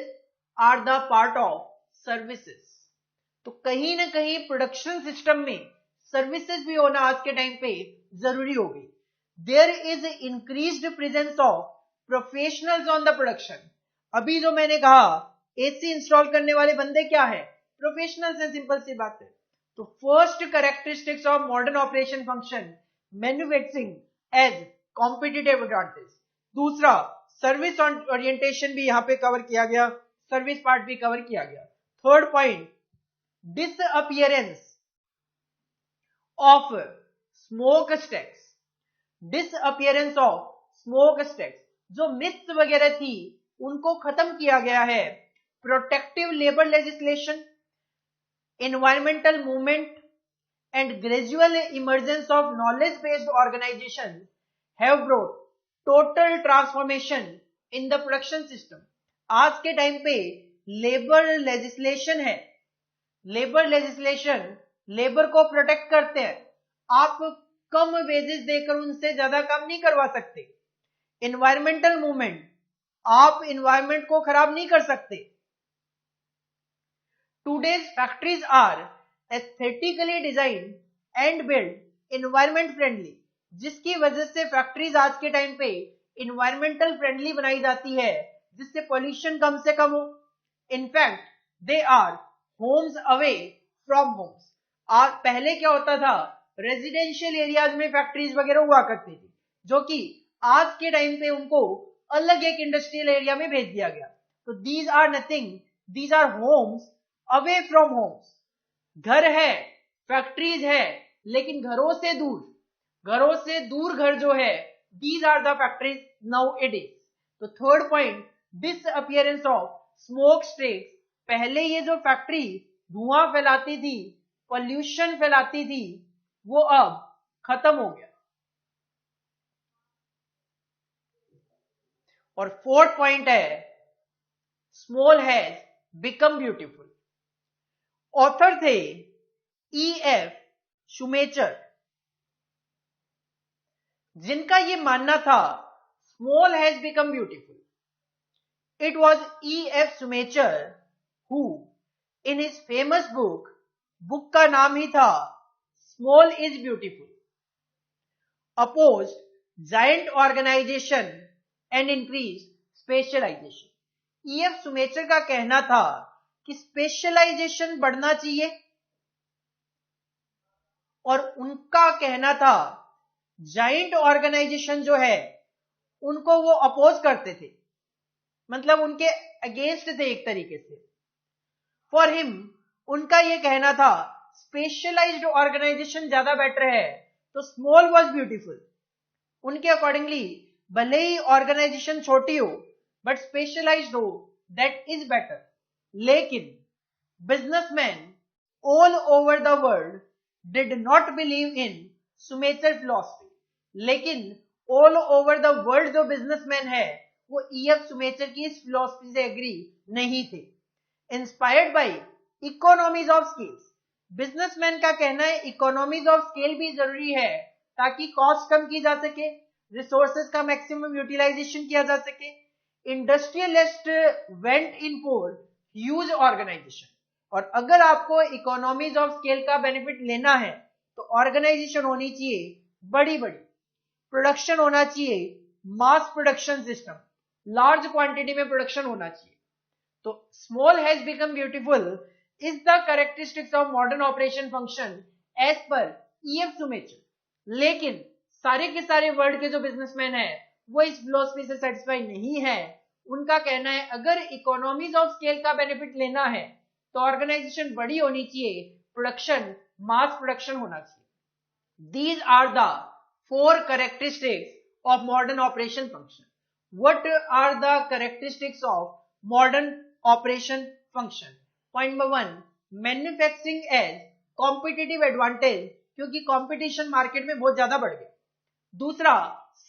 are the part of services. तो कहीं ना कहीं प्रोडक्शन सिस्टम में सर्विसेज भी होना आज के टाइम पे जरूरी हो गई। There is increased presence of professionals on the production. अभी जो मैंने कहा, एसी इंस्टॉल करने वाले बंदे क्या है? प्रोफेशनल्स है, सिंपल सी बात है। तो first characteristics of modern operation function manufacturing as competitive advantage. दूसरा, सर्विस ओरिएंटेशन भी यहां पे कवर किया गया, सर्विस पार्ट भी कवर किया गया। Third point, disappearance of smoke stacks. Disappearance of smoke stacks, जो मिथ्स वगैरह थी उनको खत्म किया गया है। Protective labour legislation, environmental movement and gradual emergence of knowledge-based organizations have brought total transformation in the production system. आज के टाइम पे लेबर लेजिस्लेशन है, लेबर लेजिस्लेशन लेबर को प्रोटेक्ट करते हैं। आप कम वेजेस देकर उनसे ज्यादा काम नहीं करवा सकते। एनवायरमेंटल मूवमेंट, आप एनवायरमेंट को खराब नहीं कर सकते। Today's factories are aesthetically designed and built environment friendly, जिसकी वजह से फैक्ट्रीज आज के टाइम पे environmental friendly बनाई जाती है, जिससे पोल्यूशन कम से कम हो। In fact they are homes away from homes. आज पहले क्या होता था, रेजिडेंशियल एरियाज में फैक्ट्रीज वगैरह हुआ करती थी, जो कि आज के टाइम पे उनको अलग एक इंडस्ट्रियल एरिया में भेज दिया गया। तो these are nothing, these are homes away from homes. घर है, फैक्ट्रीज है, लेकिन घरों से दूर घर जो है, these are the factories now it is. तो third point, disappearance of smoke stacks. पहले ये जो फैक्ट्री धुआं फैलाती थी, पॉल्यूशन फैलाती थी, वो अब खत्म हो गया। और फोर्थ पॉइंट है, small has become beautiful. Author थे E.F. शुमेचर, जिनका ये मानना था small has become beautiful. It was E.F. Schumacher who in his famous book का नाम ही था small is beautiful, oppose giant organisation and increase specialisation. E.F. Schumacher का कहना था कि स्पेशलाइजेशन बढ़ना चाहिए, और उनका कहना था जाइंट ऑर्गेनाइजेशन जो है उनको वो अपोज करते थे, मतलब उनके अगेंस्ट थे एक तरीके से। फॉर हिम, उनका ये कहना था स्पेशलाइज्ड ऑर्गेनाइजेशन ज्यादा बेटर है, तो स्मॉल वॉज ब्यूटीफुल। उनके अकॉर्डिंगली भले ही ऑर्गेनाइजेशन छोटी हो बट स्पेशलाइज्ड हो, दैट इज बेटर। लेकिन businessman all over the world did not believe in Schumacher philosophy. लेकिन ऑल ओवर द वर्ल्ड जो बिजनेसमैन है वो E.F. शुमेचर की इस फिलॉसफी से एग्री नहीं थे। Inspired by economies of scales, businessman का कहना है इकोनॉमीज ऑफ स्केल भी जरूरी है ताकि कॉस्ट कम की जा सके। रिसोर्सेज का मैक्सिमम यूटिलाइजेशन किया जा सके। Industrialist went in for huge organization, और अगर आपको इकोनॉमीज ऑफ स्केल का बेनिफिट लेना है तो ऑर्गेनाइजेशन होनी चाहिए बड़ी बड़ी, प्रोडक्शन होना चाहिए mass production system, large quantity में प्रोडक्शन होना चाहिए। तो small has become beautiful is the characteristics of modern operation function as per EF Schumacher. लेकिन सारे के सारे वर्ल्ड के जो बिजनेसमैन हैं वो इस फिलॉसफी से सेटिस्फाई नहीं है। उनका कहना है अगर इकोनॉमीज ऑफ स्केल का बेनिफिट लेना है तो ऑर्गेनाइजेशन बड़ी होनी चाहिए, प्रोडक्शन मास प्रोडक्शन होना चाहिए। These are the 4 characteristics of modern operation function. What are the characteristics of modern operation function? Point number 1, manufacturing as competitive advantage, क्योंकि कंपटीशन मार्केट में बहुत ज्यादा बढ़ गया। दूसरा,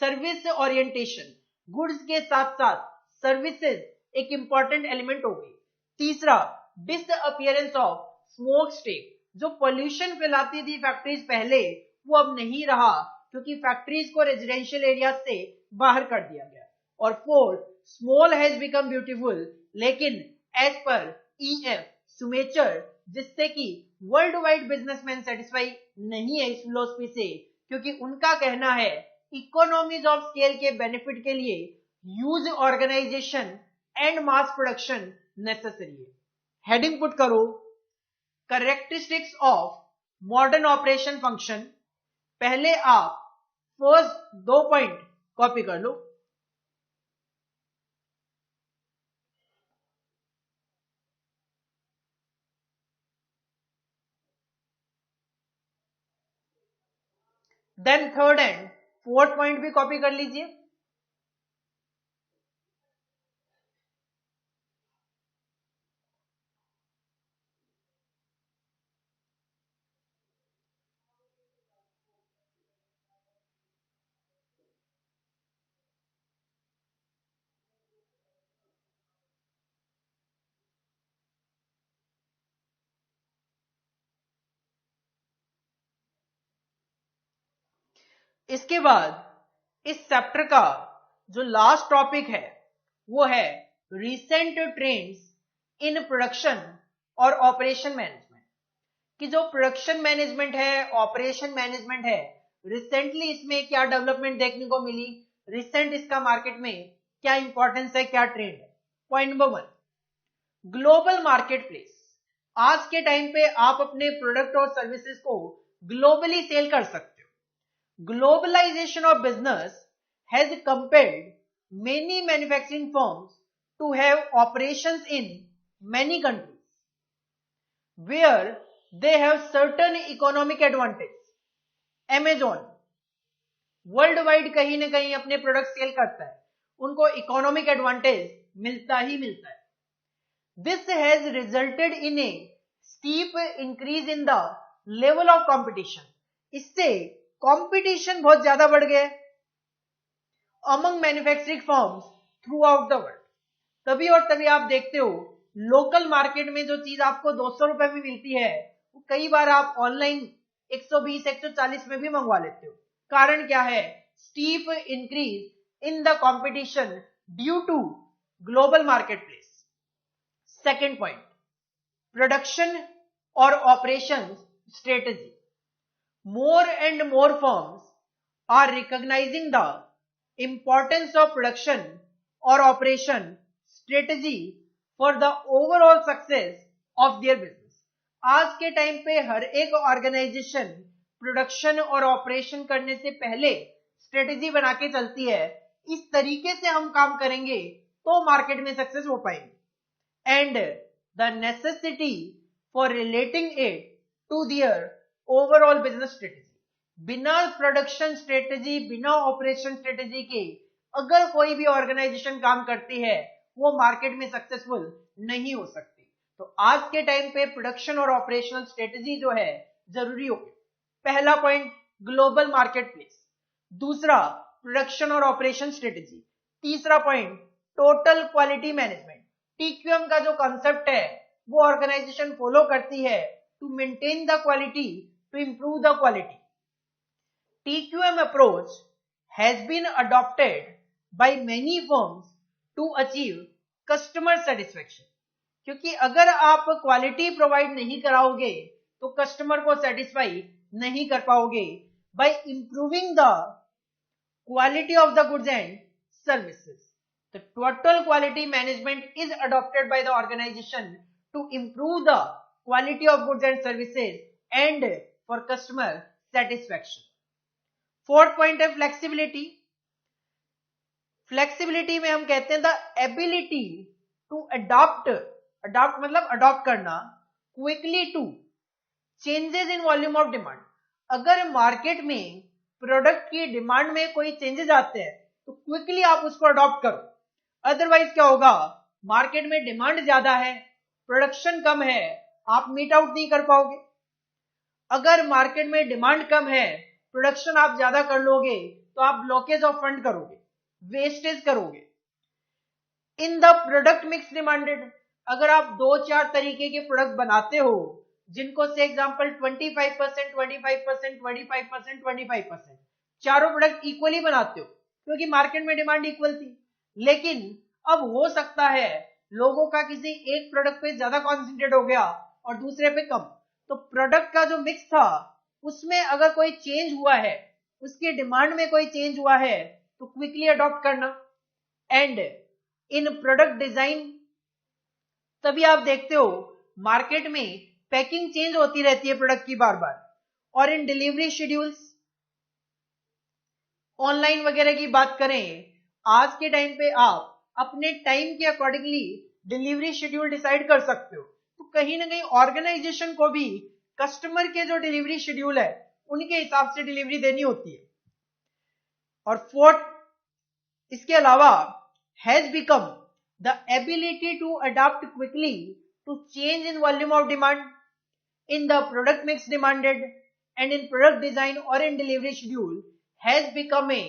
सर्विस ओरिएंटेशन, गुड्स के साथ साथ सर्विसेज एक इंपॉर्टेंट एलिमेंट हो गई। तीसरा, डिसअपियरेंस ऑफ स्मोक स्टेक, जो पोल्यूशन फैलाती थी फैक्ट्रीज पहले वो अब नहीं रहा क्योंकि फैक्ट्रीज को रेजिडेंशियल एरिया से बाहर कर दिया गया। और fourth, small has become beautiful, लेकिन एज पर ईएफ सुमेचर, जिससे कि वर्ल्ड वाइड बिजनेसमैन सेटिस्फाई नहीं है इस फिलॉसफी से, क्योंकि उनका कहना है इकोनॉमीज ऑफ स्केल के बेनिफिट के लिए huge organisation and mass production necessary है। हेडिंग पुट करो, characteristics of modern operation function. पहले आप फर्स्ट 2 पॉइंट कॉपी कर लो। Then third and fourth point भी कॉपी कर लीजिए। इसके बाद इस चैप्टर का जो लास्ट टॉपिक है वो है रिसेंट ट्रेंड्स इन प्रोडक्शन और ऑपरेशन मैनेजमेंट, कि जो प्रोडक्शन मैनेजमेंट है, ऑपरेशन मैनेजमेंट है, रिसेंटली इसमें क्या डेवलपमेंट देखने को मिली, रिसेंट इसका मार्केट में क्या इंपॉर्टेंस है, क्या ट्रेंड है। Point number 1, global market place. आज के टाइम पे आप अपने प्रोडक्ट और सर्विसेज को ग्लोबली सेल कर सकते हो। Globalization of business has compelled many manufacturing firms to have operations in many countries where they have certain economic advantage. Amazon world wide कहीं ना कहीं अपने प्रोडक्ट सेल करता है, उनको इकोनॉमिक एडवांटेज मिलता ही मिलता है। This has resulted in A steep increase in the level of competition. इससे कंपटीशन बहुत ज्यादा बढ़ गया among manufacturing firms through out the world. तभी और तभी आप देखते हो लोकल मार्केट में जो चीज आपको 200 रुपए में मिलती है वो कई बार आप ऑनलाइन 120 140 में भी मंगवा लेते हो। कारण क्या है? Steep increase in the competition due to global market place. Second point, production और operation strategy. More and more firms are recognizing the importance of production or operation strategy for the overall success of their business. आज के time पे हर एक organisation production और operation करने से पहले strategy बना के चलती है। इस तरीके से हम काम करेंगे तो मार्केट में सक्सेस हो पाएंगे। And the necessity for relating it to their overall business strategy. बिना प्रोडक्शन स्ट्रेटेजी, बिना ऑपरेशन स्ट्रेटेजी के अगर कोई भी ऑर्गेनाइजेशन काम करती है वो मार्केट में सक्सेसफुल नहीं हो सकती। तो आज के टाइम पे प्रोडक्शन और ऑपरेशनल स्ट्रेटेजी जो है जरूरी हो गई। पहला पॉइंट ग्लोबल मार्केट प्लेस, दूसरा प्रोडक्शन और ऑपरेशन स्ट्रेटेजी, तीसरा point total quality management. TQM का जो कॉन्सेप्ट है वो ऑर्गेनाइजेशन फॉलो करती है to maintain the quality, to improve the quality. TQM approach has been adopted by many firms to achieve customer satisfaction. क्योंकि अगर आप क्वालिटी प्रोवाइड नहीं कराओगे तो कस्टमर को सेटिस्फाई नहीं कर पाओगे. by improving the quality of the goods and services. The total quality management is adopted by the organization to improve the quality of goods and services and for customer satisfaction. Fourth point है flexibility. Flexibility में हम कहते हैं the ability to adopt मतलब adopt करना, quickly to changes in volume of demand. अगर market में product की डिमांड में कोई चेंजेस आते हैं तो क्विकली आप उसको अडॉप्ट करो. अदरवाइज क्या होगा, मार्केट में डिमांड ज्यादा है, प्रोडक्शन कम है, आप मीट आउट नहीं कर पाओगे. अगर मार्केट में डिमांड कम है, प्रोडक्शन आप ज्यादा कर लोगे तो आप ब्लॉकेज ऑफ फंड करोगे, वेस्टेज करोगे. इन द प्रोडक्ट मिक्स डिमांडेड, अगर आप 2-4 तरीके के प्रोडक्ट बनाते हो जिनको से एग्जांपल 25%, 25%, 25%, 25%, चारों प्रोडक्ट इक्वली बनाते हो क्योंकि मार्केट में डिमांड इक्वल थी. लेकिन अब हो सकता है लोगों का किसी एक प्रोडक्ट पे ज्यादा कॉन्सेंट्रेट हो गया और दूसरे पे कम, तो प्रोडक्ट का जो मिक्स था उसमें अगर कोई चेंज हुआ है, उसकी डिमांड में कोई चेंज हुआ है तो क्विकली अडॉप्ट करना. एंड इन प्रोडक्ट डिजाइन, तभी आप देखते हो मार्केट में पैकिंग चेंज होती रहती है प्रोडक्ट की बार बार. और इन डिलीवरी शेड्यूल्स, ऑनलाइन वगैरह की बात करें, आज के टाइम पे आप अपने टाइम के अकॉर्डिंगली डिलीवरी शेड्यूल डिसाइड कर सकते हो. तो कहीं ना कहीं ऑर्गेनाइजेशन को भी कस्टमर के जो डिलीवरी शेड्यूल है उनके हिसाब से डिलीवरी देनी होती है. और फोर्थ, इसके अलावा has become the ability to adopt quickly to change in volume of demand, in the product mix demanded, and in product design or in delivery schedule has become a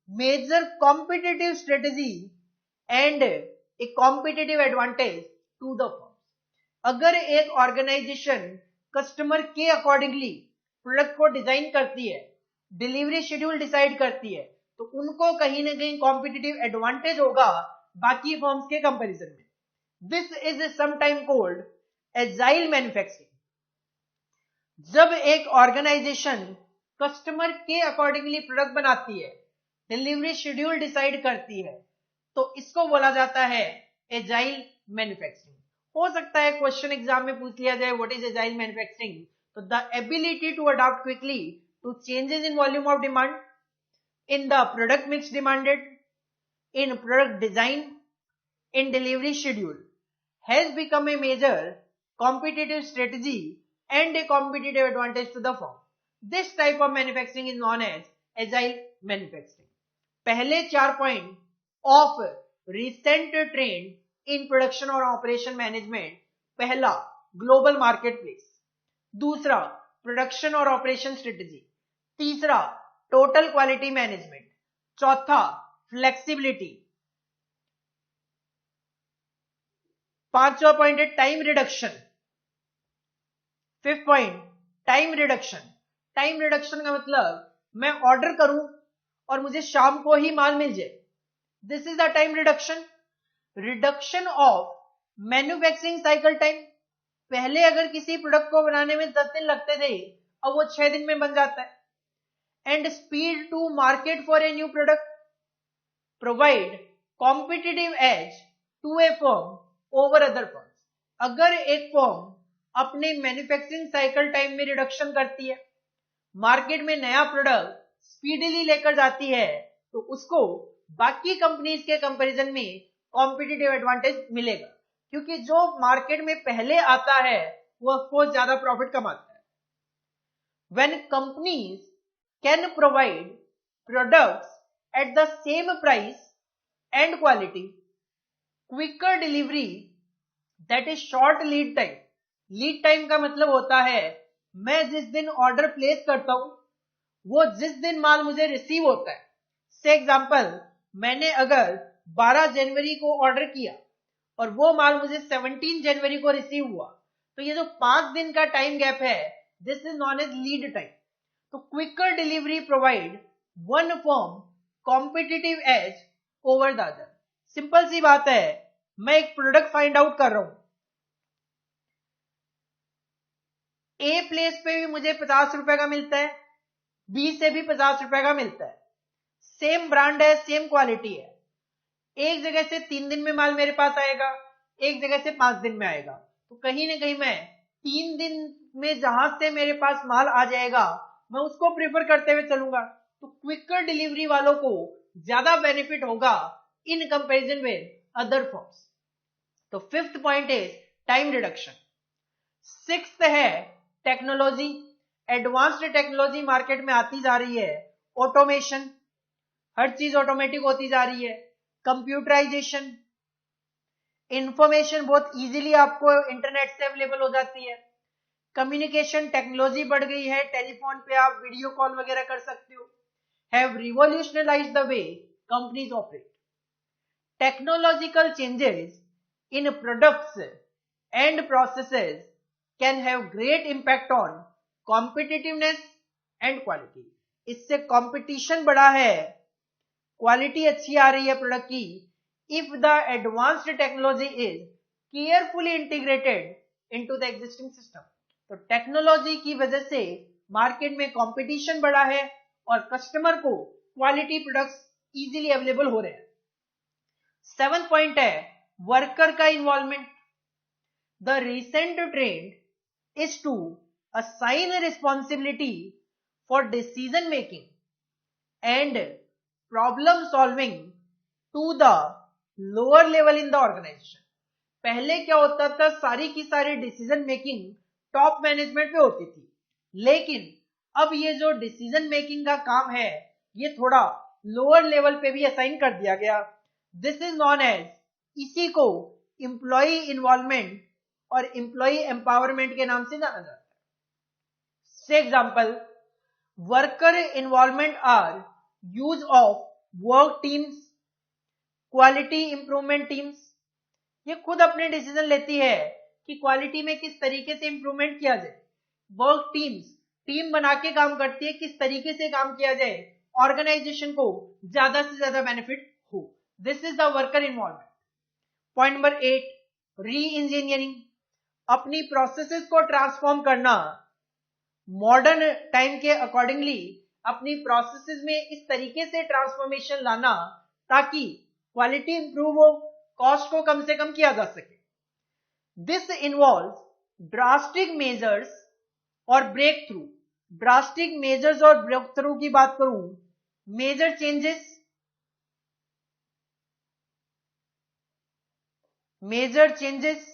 major competitive strategy and a competitive advantage to the firm. अगर एक organisation customer के accordingly product को design करती है, delivery schedule decide करती है, तो उनको कहीं ना कहीं कॉम्पिटिटिव एडवांटेज होगा बाकी फर्म्स के कंपैरिजन में. This is sometime called agile manufacturing. जब एक ऑर्गेनाइजेशन कस्टमर के अकॉर्डिंगली प्रोडक्ट बनाती है, डिलीवरी शेड्यूल डिसाइड करती है, तो इसको बोला जाता है एजाइल मैन्युफैक्चरिंग. हो सकता है क्वेश्चन एग्जाम में पूछ लिया जाए व्हाट इज एजाइल मैन्युफैक्चरिंग. तो the ability to adopt quickly to changes in volume of demand, in the product mix demanded, in product design, in delivery schedule has become a major competitive strategy and a competitive advantage to the firm. This type of manufacturing is known as agile manufacturing. पहले 4 point of recent trend in production और operation management. पहला global marketplace, दूसरा production और operation strategy, तीसरा total quality management, चौथा flexibility, पांचवा point है time reduction. Fifth point time reduction. Time reduction का मतलब मैं ऑर्डर करूं और मुझे शाम को ही माल मिल जाए, this is the time reduction. Reduction of manufacturing cycle time. पहले अगर किसी प्रोडक्ट को बनाने में 10 दिन लगते थे, अब वो 6 दिन में बन जाता है. And speed to market for a new product, provide competitive edge to a firm over other firms. अगर एक फर्म अपने मैन्युफैक्चरिंग साइकिल टाइम में रिडक्शन करती है, मार्केट में नया प्रोडक्ट स्पीडली लेकर जाती है, तो उसको बाकी कंपनीज के कंपैरिजन में कॉम्पिटिटिव एडवांटेज मिलेगा, क्योंकि जो मार्केट में पहले आता है वो ऑफकोर्स ज्यादा प्रॉफिट कमाता है. When companies can provide products at the same price and quality, quicker delivery, that is short lead time. Lead time का मतलब होता है मैं जिस दिन ऑर्डर प्लेस करता हूं वो जिस दिन माल मुझे रिसीव होता है. से एग्जांपल, मैंने अगर 12 जनवरी को ऑर्डर किया और वो माल मुझे 17 जनवरी को रिसीव हुआ, तो ये जो 5 दिन का टाइम गैप है, this is known as lead time. तो quicker delivery provide one firm competitive edge over the other. Simple सी बात है, मैं एक प्रोडक्ट फाइंड आउट कर रहा हूं, ए प्लेस पे भी मुझे 50 रुपए का मिलता है, बी से भी 50 रुपए का मिलता है, सेम ब्रांड है, सेम क्वालिटी है, एक जगह से 3 दिन में माल मेरे पास आएगा, एक जगह से 5 दिन में आएगा, तो कहीं ना कहीं मैं 3 दिन में जहां से मेरे पास माल आ जाएगा मैं उसको प्रेफर करते हुए चलूंगा। तो क्विकर डिलीवरी वालों को ज्यादा बेनिफिट होगा in comparison with other forms. तो fifth point is time reduction. Sixth है टेक्नोलॉजी। एडवांस्ड टेक्नोलॉजी मार्केट में आती जा रही है, ऑटोमेशन, हर चीज ऑटोमेटिक होती जा रही है, कंप्यूटराइजेशन, इंफॉर्मेशन बहुत इजीली आपको इंटरनेट से अवेलेबल हो जाती है, कम्युनिकेशन टेक्नोलॉजी बढ़ गई है, टेलीफोन पे आप वीडियो कॉल वगैरह कर सकते हो, have revolutionised the way companies operate. Technological changes in products and processes can have great impact on competitiveness and quality. इससे कंपटीशन बढ़ा है, क्वालिटी अच्छी आ रही है प्रोडक्ट की, if the advanced technology is carefully integrated into the existing system. तो technology की वजह से मार्केट में कंपटीशन बढ़ा है और कस्टमर को क्वालिटी प्रोडक्ट्स इजीली अवेलेबल हो रहे हैं। सेवंथ पॉइंट है वर्कर का involvement. The recent trend is to assign responsibility for decision making and problem solving to the lower level in the organization। पहले क्या होता था, सारी की सारी डिसीजन मेकिंग टॉप मैनेजमेंट पे होती थी, लेकिन अब ये जो डिसीजन मेकिंग का काम है ये थोड़ा लोअर लेवल पे भी असाइन कर दिया गया। दिस इज नॉन एज, इसी को एम्प्लॉय इन्वॉल्वमेंट और एम्प्लॉय एम्पावरमेंट के नाम से जाना जाता है। से example, worker involvement are use of work teams, quality improvement teams. ये खुद अपने डिसीजन लेती है कि क्वालिटी में किस तरीके से इंप्रूवमेंट किया जाए। वर्क टीम्स टीम बना के काम करती है, किस तरीके से काम किया जाए ऑर्गेनाइजेशन को ज्यादा से ज्यादा बेनिफिट हो। This is the worker involvement. Point number 8, री इंजीनियरिंग। अपनी प्रोसेसेस को ट्रांसफॉर्म करना, मॉडर्न टाइम के अकॉर्डिंगली अपनी प्रोसेसेस में इस तरीके से ट्रांसफॉर्मेशन लाना ताकि क्वालिटी इंप्रूव हो, कॉस्ट को कम से कम किया जा सके। दिस इन्वॉल्व ड्रास्टिक मेजर्स और ब्रेक थ्रू। ड्रास्टिक मेजर्स और ब्रेक थ्रू की बात करूं, major changes,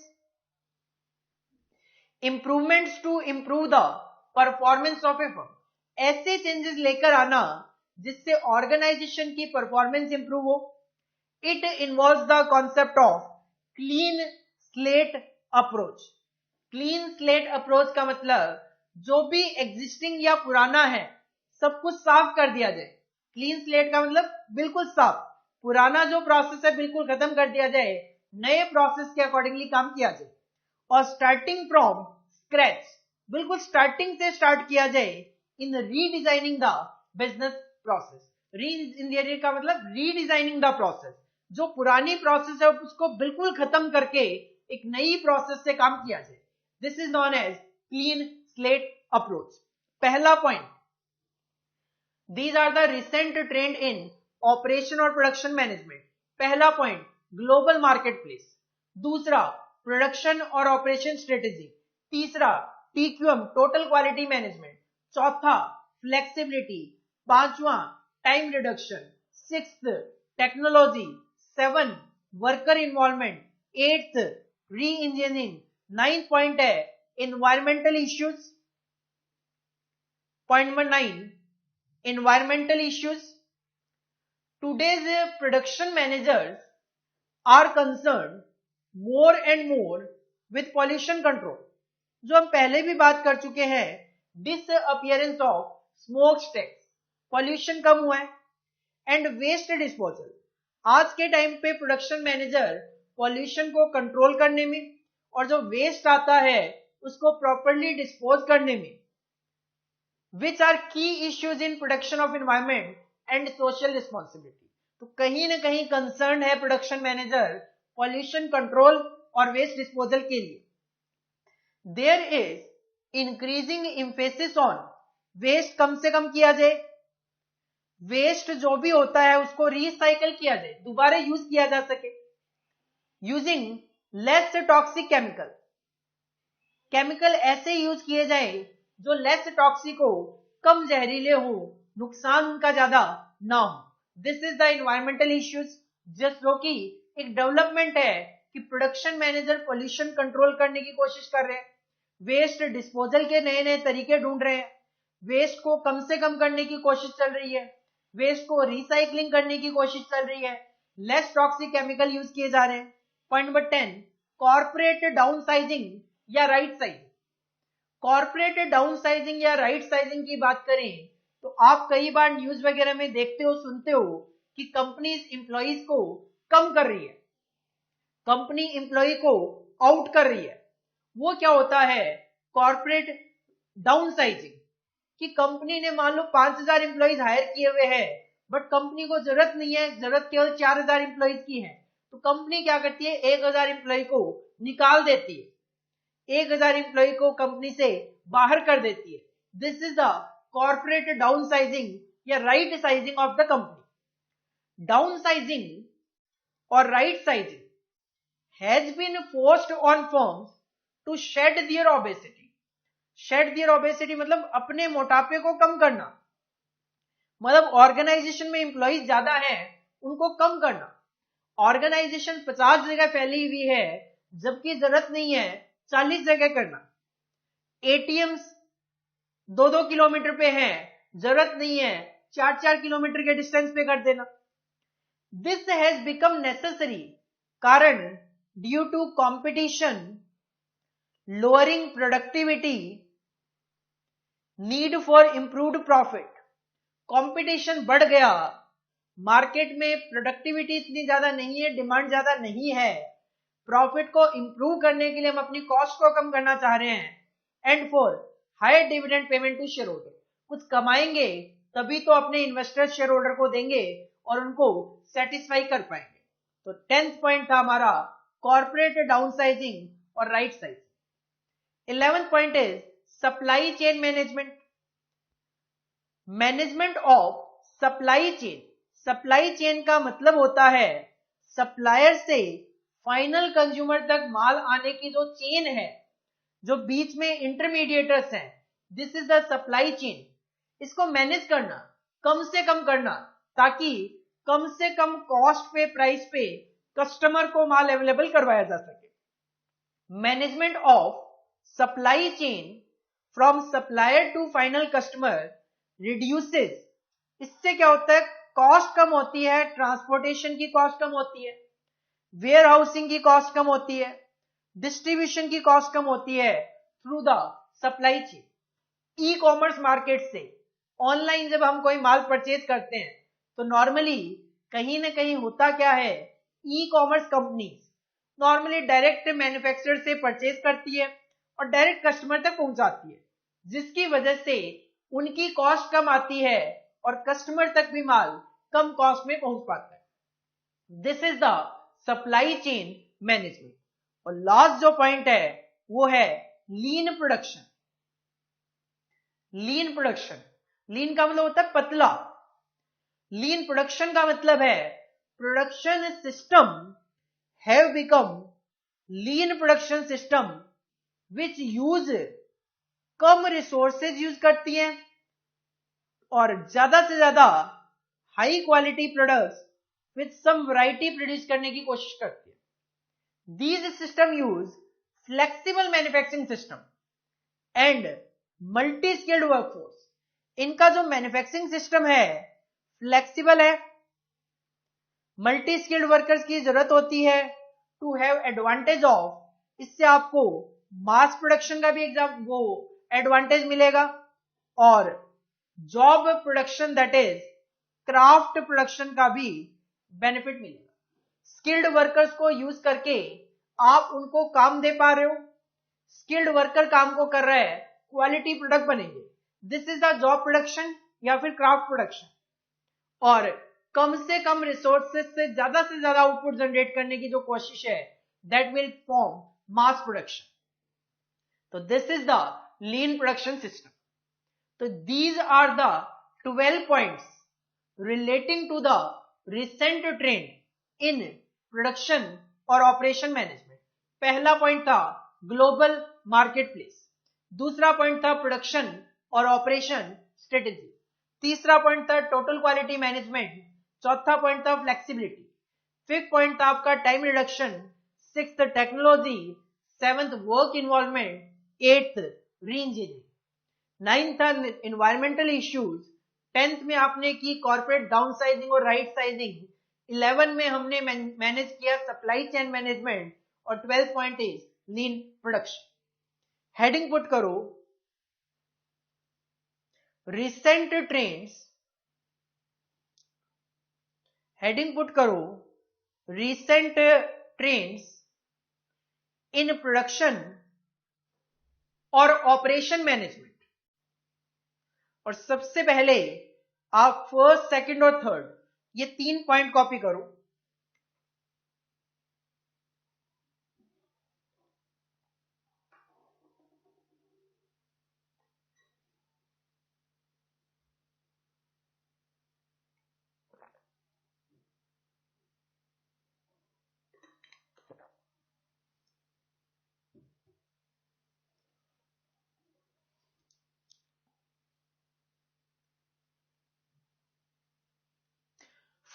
improvements to improve the performance of a firm. ऐसे चेंजेस लेकर आना जिससे ऑर्गेनाइजेशन की परफॉर्मेंस इंप्रूव हो। It involves the concept of clean slate approach. Clean slate approach का मतलब जो भी एग्जिस्टिंग या पुराना है सब कुछ साफ कर दिया जाए। क्लीन स्लेट का मतलब बिल्कुल साफ, पुराना जो प्रोसेस है बिल्कुल खत्म कर दिया जाए, नए प्रोसेस के अकॉर्डिंगली काम किया जाए। और स्टार्टिंग फ्रॉम स्क्रैच, बिल्कुल स्टार्टिंग से स्टार्ट किया जाए in redesigning the business process. Reengineering का मतलब रीडिजाइनिंग द प्रोसेस, जो पुरानी प्रोसेस है उसको बिल्कुल खत्म करके एक नई प्रोसेस से काम किया जाए। This is known as clean slate approach. पहला point, these are the recent trend in operation और प्रोडक्शन मैनेजमेंट। पहला पॉइंट, ग्लोबल मार्केट प्लेस। दूसरा, प्रोडक्शन और ऑपरेशन स्ट्रेटेजी। तीसरा, TQM, टोटल क्वालिटी मैनेजमेंट। चौथा, फ्लेक्सिबिलिटी। पांचवा, time reduction. Sixth, technology. 7, worker involvement. 8th, reengineering. 9th point है environmental issues. Point number 9, environmental issues. Today's production managers are concerned more and more with pollution control. जो हम पहले भी बात कर चुके हैं, disappearance of smokestacks, pollution कम हुआ है, and waste disposal. आज के टाइम पे प्रोडक्शन मैनेजर पॉल्यूशन को कंट्रोल करने में और जो वेस्ट आता है उसको प्रॉपरली डिस्पोज करने में, which are key issues in protection of environment, and social responsibility. तो कहीं ना कहीं कंसर्न है प्रोडक्शन मैनेजर पॉल्यूशन कंट्रोल और वेस्ट डिस्पोजल के लिए। There is increasing emphasis on waste कम से कम किया जाए, वेस्ट जो भी होता है उसको रिसाइकल किया जाए, दोबारा यूज किया जा सके, using less toxic chemical, chemical ऐसे यूज किए जाए जो लेस टॉक्सिक हो, कम जहरीले हो, नुकसान उनका ज्यादा ना हो। This is the environmental issues, जो कि एक डेवलपमेंट है कि प्रोडक्शन मैनेजर पोल्यूशन कंट्रोल करने की कोशिश कर रहे हैं, वेस्ट डिस्पोजल के नए नए तरीके ढूंढ रहे हैं, वेस्ट को कम से कम करने की कोशिश चल रही है, वेस्ट को रिसाइकलिंग करने की कोशिश चल रही है, लेस टॉक्सिक केमिकल यूज किए जा रहे हैं। Point number 10, corporate downsizing या rightsizing. Corporate downsizing या राइट साइजिंग की बात करें तो आप कई बार न्यूज वगैरह में देखते हो, सुनते हो कि कंपनीज एम्प्लॉइज को कम कर रही है, कंपनी एम्प्लॉय को आउट कर रही है। वो क्या होता है कॉर्पोरेट डाउन साइजिंग, कि कंपनी ने मान लो 5000 एम्प्लॉइज हायर किए हुए हैं, बट कंपनी को जरूरत नहीं है, जरूरत केवल 4000 एम्प्लॉइज की है, तो कंपनी क्या करती है 1000 एम्प्लॉय को निकाल देती है, 1000 एम्प्लॉय को कंपनी से बाहर कर देती है। This is the corporate downsizing या rightsizing of the company. Downsizing और rightsizing has been forced on firms to shed their obesity. Shed their obesity मतलब अपने मोटापे को कम करना, मतलब ऑर्गेनाइजेशन में एम्प्लॉइज ज्यादा है उनको कम करना। ऑर्गेनाइजेशन 50 जगह फैली हुई है जबकि जरूरत नहीं है 40 जगह करना। एटीएम्स 2-2 किलोमीटर पे हैं, जरूरत नहीं है 4-4 किलोमीटर के डिस्टेंस पे कर देना। दिस हैज बिकम नेसेसरी, कारण due to competition, lowering productivity, need for improved profit. Competition बढ़ गया, मार्केट में प्रोडक्टिविटी इतनी ज्यादा नहीं है, डिमांड ज्यादा नहीं है, प्रॉफिट को इंप्रूव करने के लिए हम अपनी कॉस्ट को कम करना चाह रहे हैं, and for higher dividend payment to shareholder. कुछ कमाएंगे तभी तो अपने इन्वेस्टर शेयर होल्डर को देंगे और उनको सेटिस्फाई कर पाएंगे। तो 10th पॉइंट था हमारा कॉर्पोरेट डाउनसाइजिंग और right sizing. 11th point is supply chain management, management of supply chain. Supply chain का मतलब होता है सप्लायर से फाइनल कंज्यूमर तक माल आने की जो चेन है, जो बीच में इंटरमीडिएटर्स हैं, this is the supply chain. इसको मैनेज करना, कम से कम करना, ताकि कम से कम कॉस्ट पे, प्राइस पे कस्टमर को माल अवेलेबल करवाया जा सके। Management of supply chain from supplier to final customer reduces, इससे क्या होता है कॉस्ट कम होती है, ट्रांसपोर्टेशन की कॉस्ट कम होती है, वेयर हाउसिंग की कॉस्ट कम होती है, डिस्ट्रीब्यूशन की कॉस्ट कम होती है through the supply chain. E commerce market से ऑनलाइन जब हम कोई माल परचेज करते हैं तो नॉर्मली कहीं ना कहीं होता क्या है, e commerce companies normally direct manufacturer से परचेज करती है और डायरेक्ट कस्टमर तक पहुंचाती है, जिसकी वजह से उनकी कॉस्ट कम आती है और कस्टमर तक भी माल कम कॉस्ट में पहुंच पाता है। This is the supply chain management. और लास्ट जो पॉइंट है वो है लीन प्रोडक्शन। लीन प्रोडक्शन, लीन का मतलब होता है पतला। लीन प्रोडक्शन का मतलब है production system have become lean production system which use कम रिसोर्सेज यूज करती हैं और ज्यादा से ज्यादा high quality products with some variety produce करने की कोशिश करती है। These system use flexible manufacturing system and multi-skilled workforce। इनका जो मैन्युफैक्चरिंग सिस्टम है फ्लेक्सिबल है, मल्टी स्किल्ड वर्कर्स की जरूरत होती है टू हैव एडवांटेज ऑफ, इससे आपको मास प्रोडक्शन का भी वो एडवांटेज मिलेगा और job production that is craft production का भी बेनिफिट मिलेगा। स्किल्ड वर्कर्स को यूज करके आप उनको काम दे पा रहे हो, स्किल्ड वर्कर काम को कर रहा है, क्वालिटी प्रोडक्ट बनेंगे। This is the job production या फिर क्राफ्ट प्रोडक्शन। और कम से कम रिसोर्सेज से ज्यादा आउटपुट जनरेट करने की जो कोशिश है, that will form mass production. तो this is the lean production system. तो these are the 12 points relating to the recent trend in production और ऑपरेशन मैनेजमेंट. पहला पॉइंट था ग्लोबल मार्केट प्लेस, दूसरा पॉइंट था प्रोडक्शन और ऑपरेशन स्ट्रेटेजी, तीसरा point था टोटल क्वालिटी मैनेजमेंट, चौथा पॉइंट था फ्लेक्सिबिलिटी, फिफ्थ पॉइंट था आपका time reduction, sixth technology, seventh work involvement, eighth री इंजीनियरिंग, नाइन्थ था इन्वायरमेंटल इश्यूज, 10th में आपने की कॉर्पोरेट डाउन साइजिंग और राइट साइजिंग, 11 में हमने मैनेज किया सप्लाई चेन मैनेजमेंट, और 12th point is lean production. Heading put करो रिसेंट ट्रेंड्स, हेडिंग पुट करो रिसेंट ट्रेंड्स इन प्रोडक्शन और ऑपरेशन मैनेजमेंट. और सबसे पहले आप फर्स्ट, सेकंड और थर्ड ये 3 पॉइंट कॉपी करो.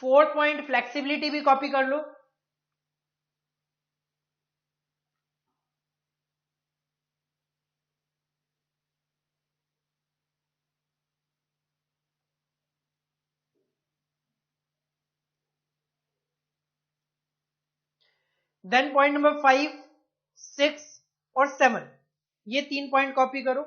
फोर्थ पॉइंट फ्लेक्सिबिलिटी भी कॉपी कर लो. देन पॉइंट नंबर 5, 6 और 7 ये 3 पॉइंट कॉपी करो.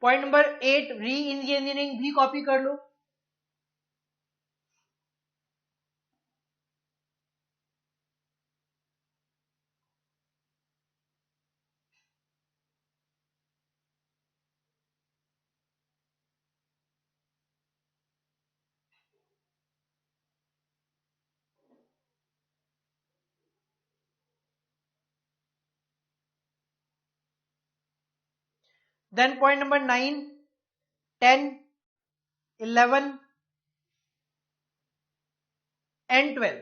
पॉइंट नंबर 8 री इंजीनियरिंग भी कॉपी कर लो. देन पॉइंट नंबर 9, 10, 11 एंड 12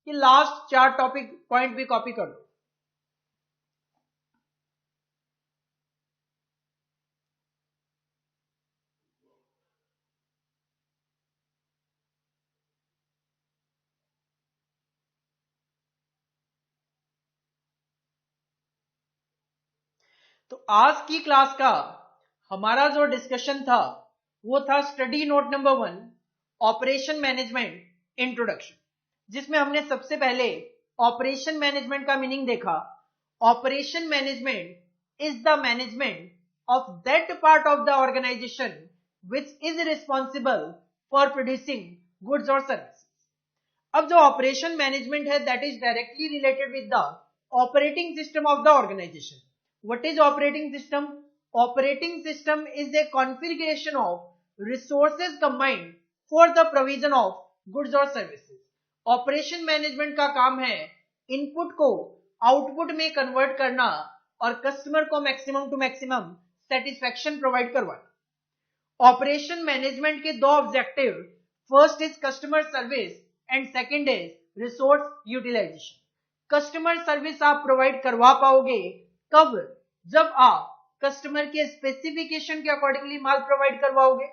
ये लास्ट 4 टॉपिक पॉइंट भी कॉपी कर लो. तो आज की क्लास का हमारा जो डिस्कशन था वो था study note number 1 operation management introduction, जिसमें हमने सबसे पहले ऑपरेशन मैनेजमेंट का मीनिंग देखा. Operation management is the management of that part of the organization which is responsible for producing goods और सर्विसेज. अब जो ऑपरेशन मैनेजमेंट है that is directly related with the operating system of the organization. What is operating system? Operating system is a configuration of resources combined for the provision of goods or services. Operation management का काम है input को output में convert करना और customer को maximum to maximum satisfaction provide करवाना. Operation management के 2 objective, first is customer service and second is resource utilization. Customer service आप प्रोवाइड करवा पाओगे कब? जब आप कस्टमर के स्पेसिफिकेशन के अकॉर्डिंगली माल प्रोवाइड करवाओगे.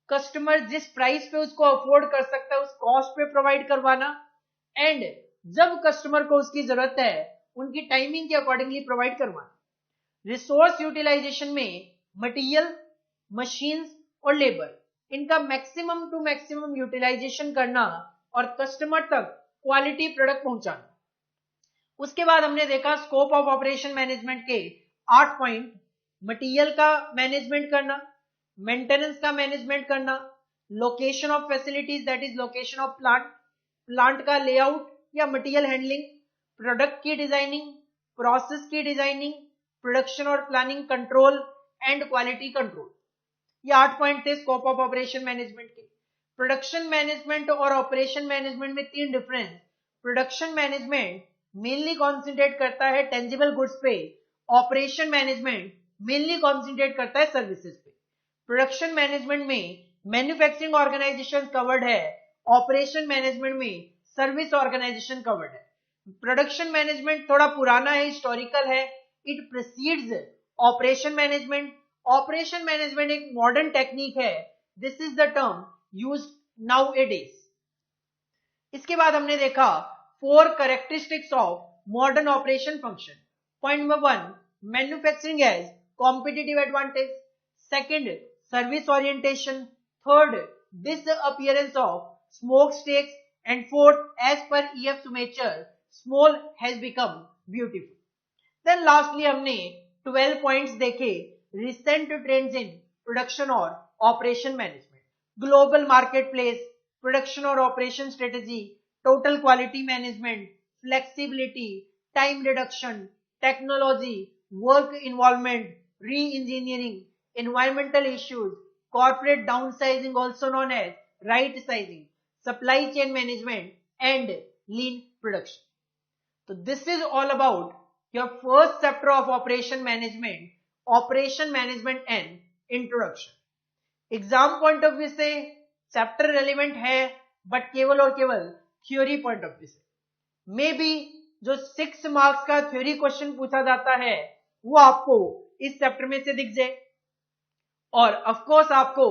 कस्टमर जिस प्राइस पे उसको अफोर्ड कर सकता है उस कॉस्ट पे प्रोवाइड करवाना, एंड जब कस्टमर को उसकी जरूरत है उनकी टाइमिंग के अकॉर्डिंगली प्रोवाइड करवाना. रिसोर्स यूटिलाइजेशन में मटेरियल, मशीन्स और लेबर इनका मैक्सिमम टू मैक्सिमम यूटिलाइजेशन करना और कस्टमर तक क्वालिटी प्रोडक्ट पहुंचाना. उसके बाद हमने देखा स्कोप ऑफ ऑपरेशन मैनेजमेंट के 8 पॉइंट, मटेरियल का मैनेजमेंट करना, मेंटेनेंस का मैनेजमेंट करना, location of facilities that is location of plant, plant का लेआउट या मटेरियल हैंडलिंग, प्रोडक्ट की डिजाइनिंग, प्रोसेस की डिजाइनिंग, प्रोडक्शन और planning control and quality control. ये 8 पॉइंट थे स्कोप ऑफ ऑपरेशन मैनेजमेंट के। प्रोडक्शन मैनेजमेंट और ऑपरेशन मैनेजमेंट में 3 difference. Production management mainly concentrate करता है टेंजिबल गुड्स पे, ऑपरेशन मैनेजमेंट मेनली कॉन्सेंट्रेट करता है सर्विसेज पे। प्रोडक्शन मैनेजमेंट में मैन्युफैक्चरिंग ऑर्गेनाइजेशन कवर्ड है, ऑपरेशन मैनेजमेंट में सर्विस ऑर्गेनाइजेशन कवर्ड है। प्रोडक्शन मैनेजमेंट थोड़ा पुराना है, हिस्टोरिकल है, it precedes operation management. Operation management एक मॉडर्न टेक्निक है, this is the term used nowadays. इसके बाद हमने देखा 4 characteristics of modern operation function. Point number 1, manufacturing as competitive advantage. Second, service orientation. Third, disappearance of smoke stacks. And fourth, as per EF Sumacher, small has become beautiful. Then lastly हमने 12 points देखे recent trends in production और operation management, global market place, production और operation strategy, total quality management, flexibility, time reduction, technology, work involvement, reengineering, environmental issues, corporate downsizing also known as rightsizing, supply chain management and lean production. So this is all about your first chapter of operation management and introduction. Exam point of view से chapter relevant है, but केवल और केवल theory point of view से। May be जो 6 marks का theory question पूछा जाता है वो आपको इस चैप्टर में से दिख जाए, और ऑफ कोर्स आपको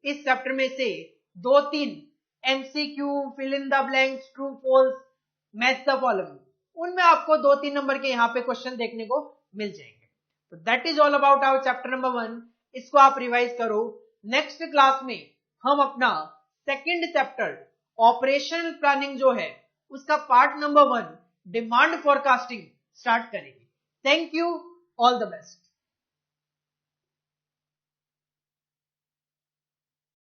इस चैप्टर में से 2-3 MCQ, fill in the blanks, true false, match the following, उनमें आपको 2-3 नंबर के यहाँ पे क्वेश्चन देखने को मिल जाएंगे। तो that is all about our chapter number 1। इसको आप रिवाइज करो। नेक्स्ट क्लास में हम अपना सेकंड चैप्टर ऑपरेशनल प्लानिंग जो है उसका part number 1 demand forecasting start करेंगे। Thank you, all the best.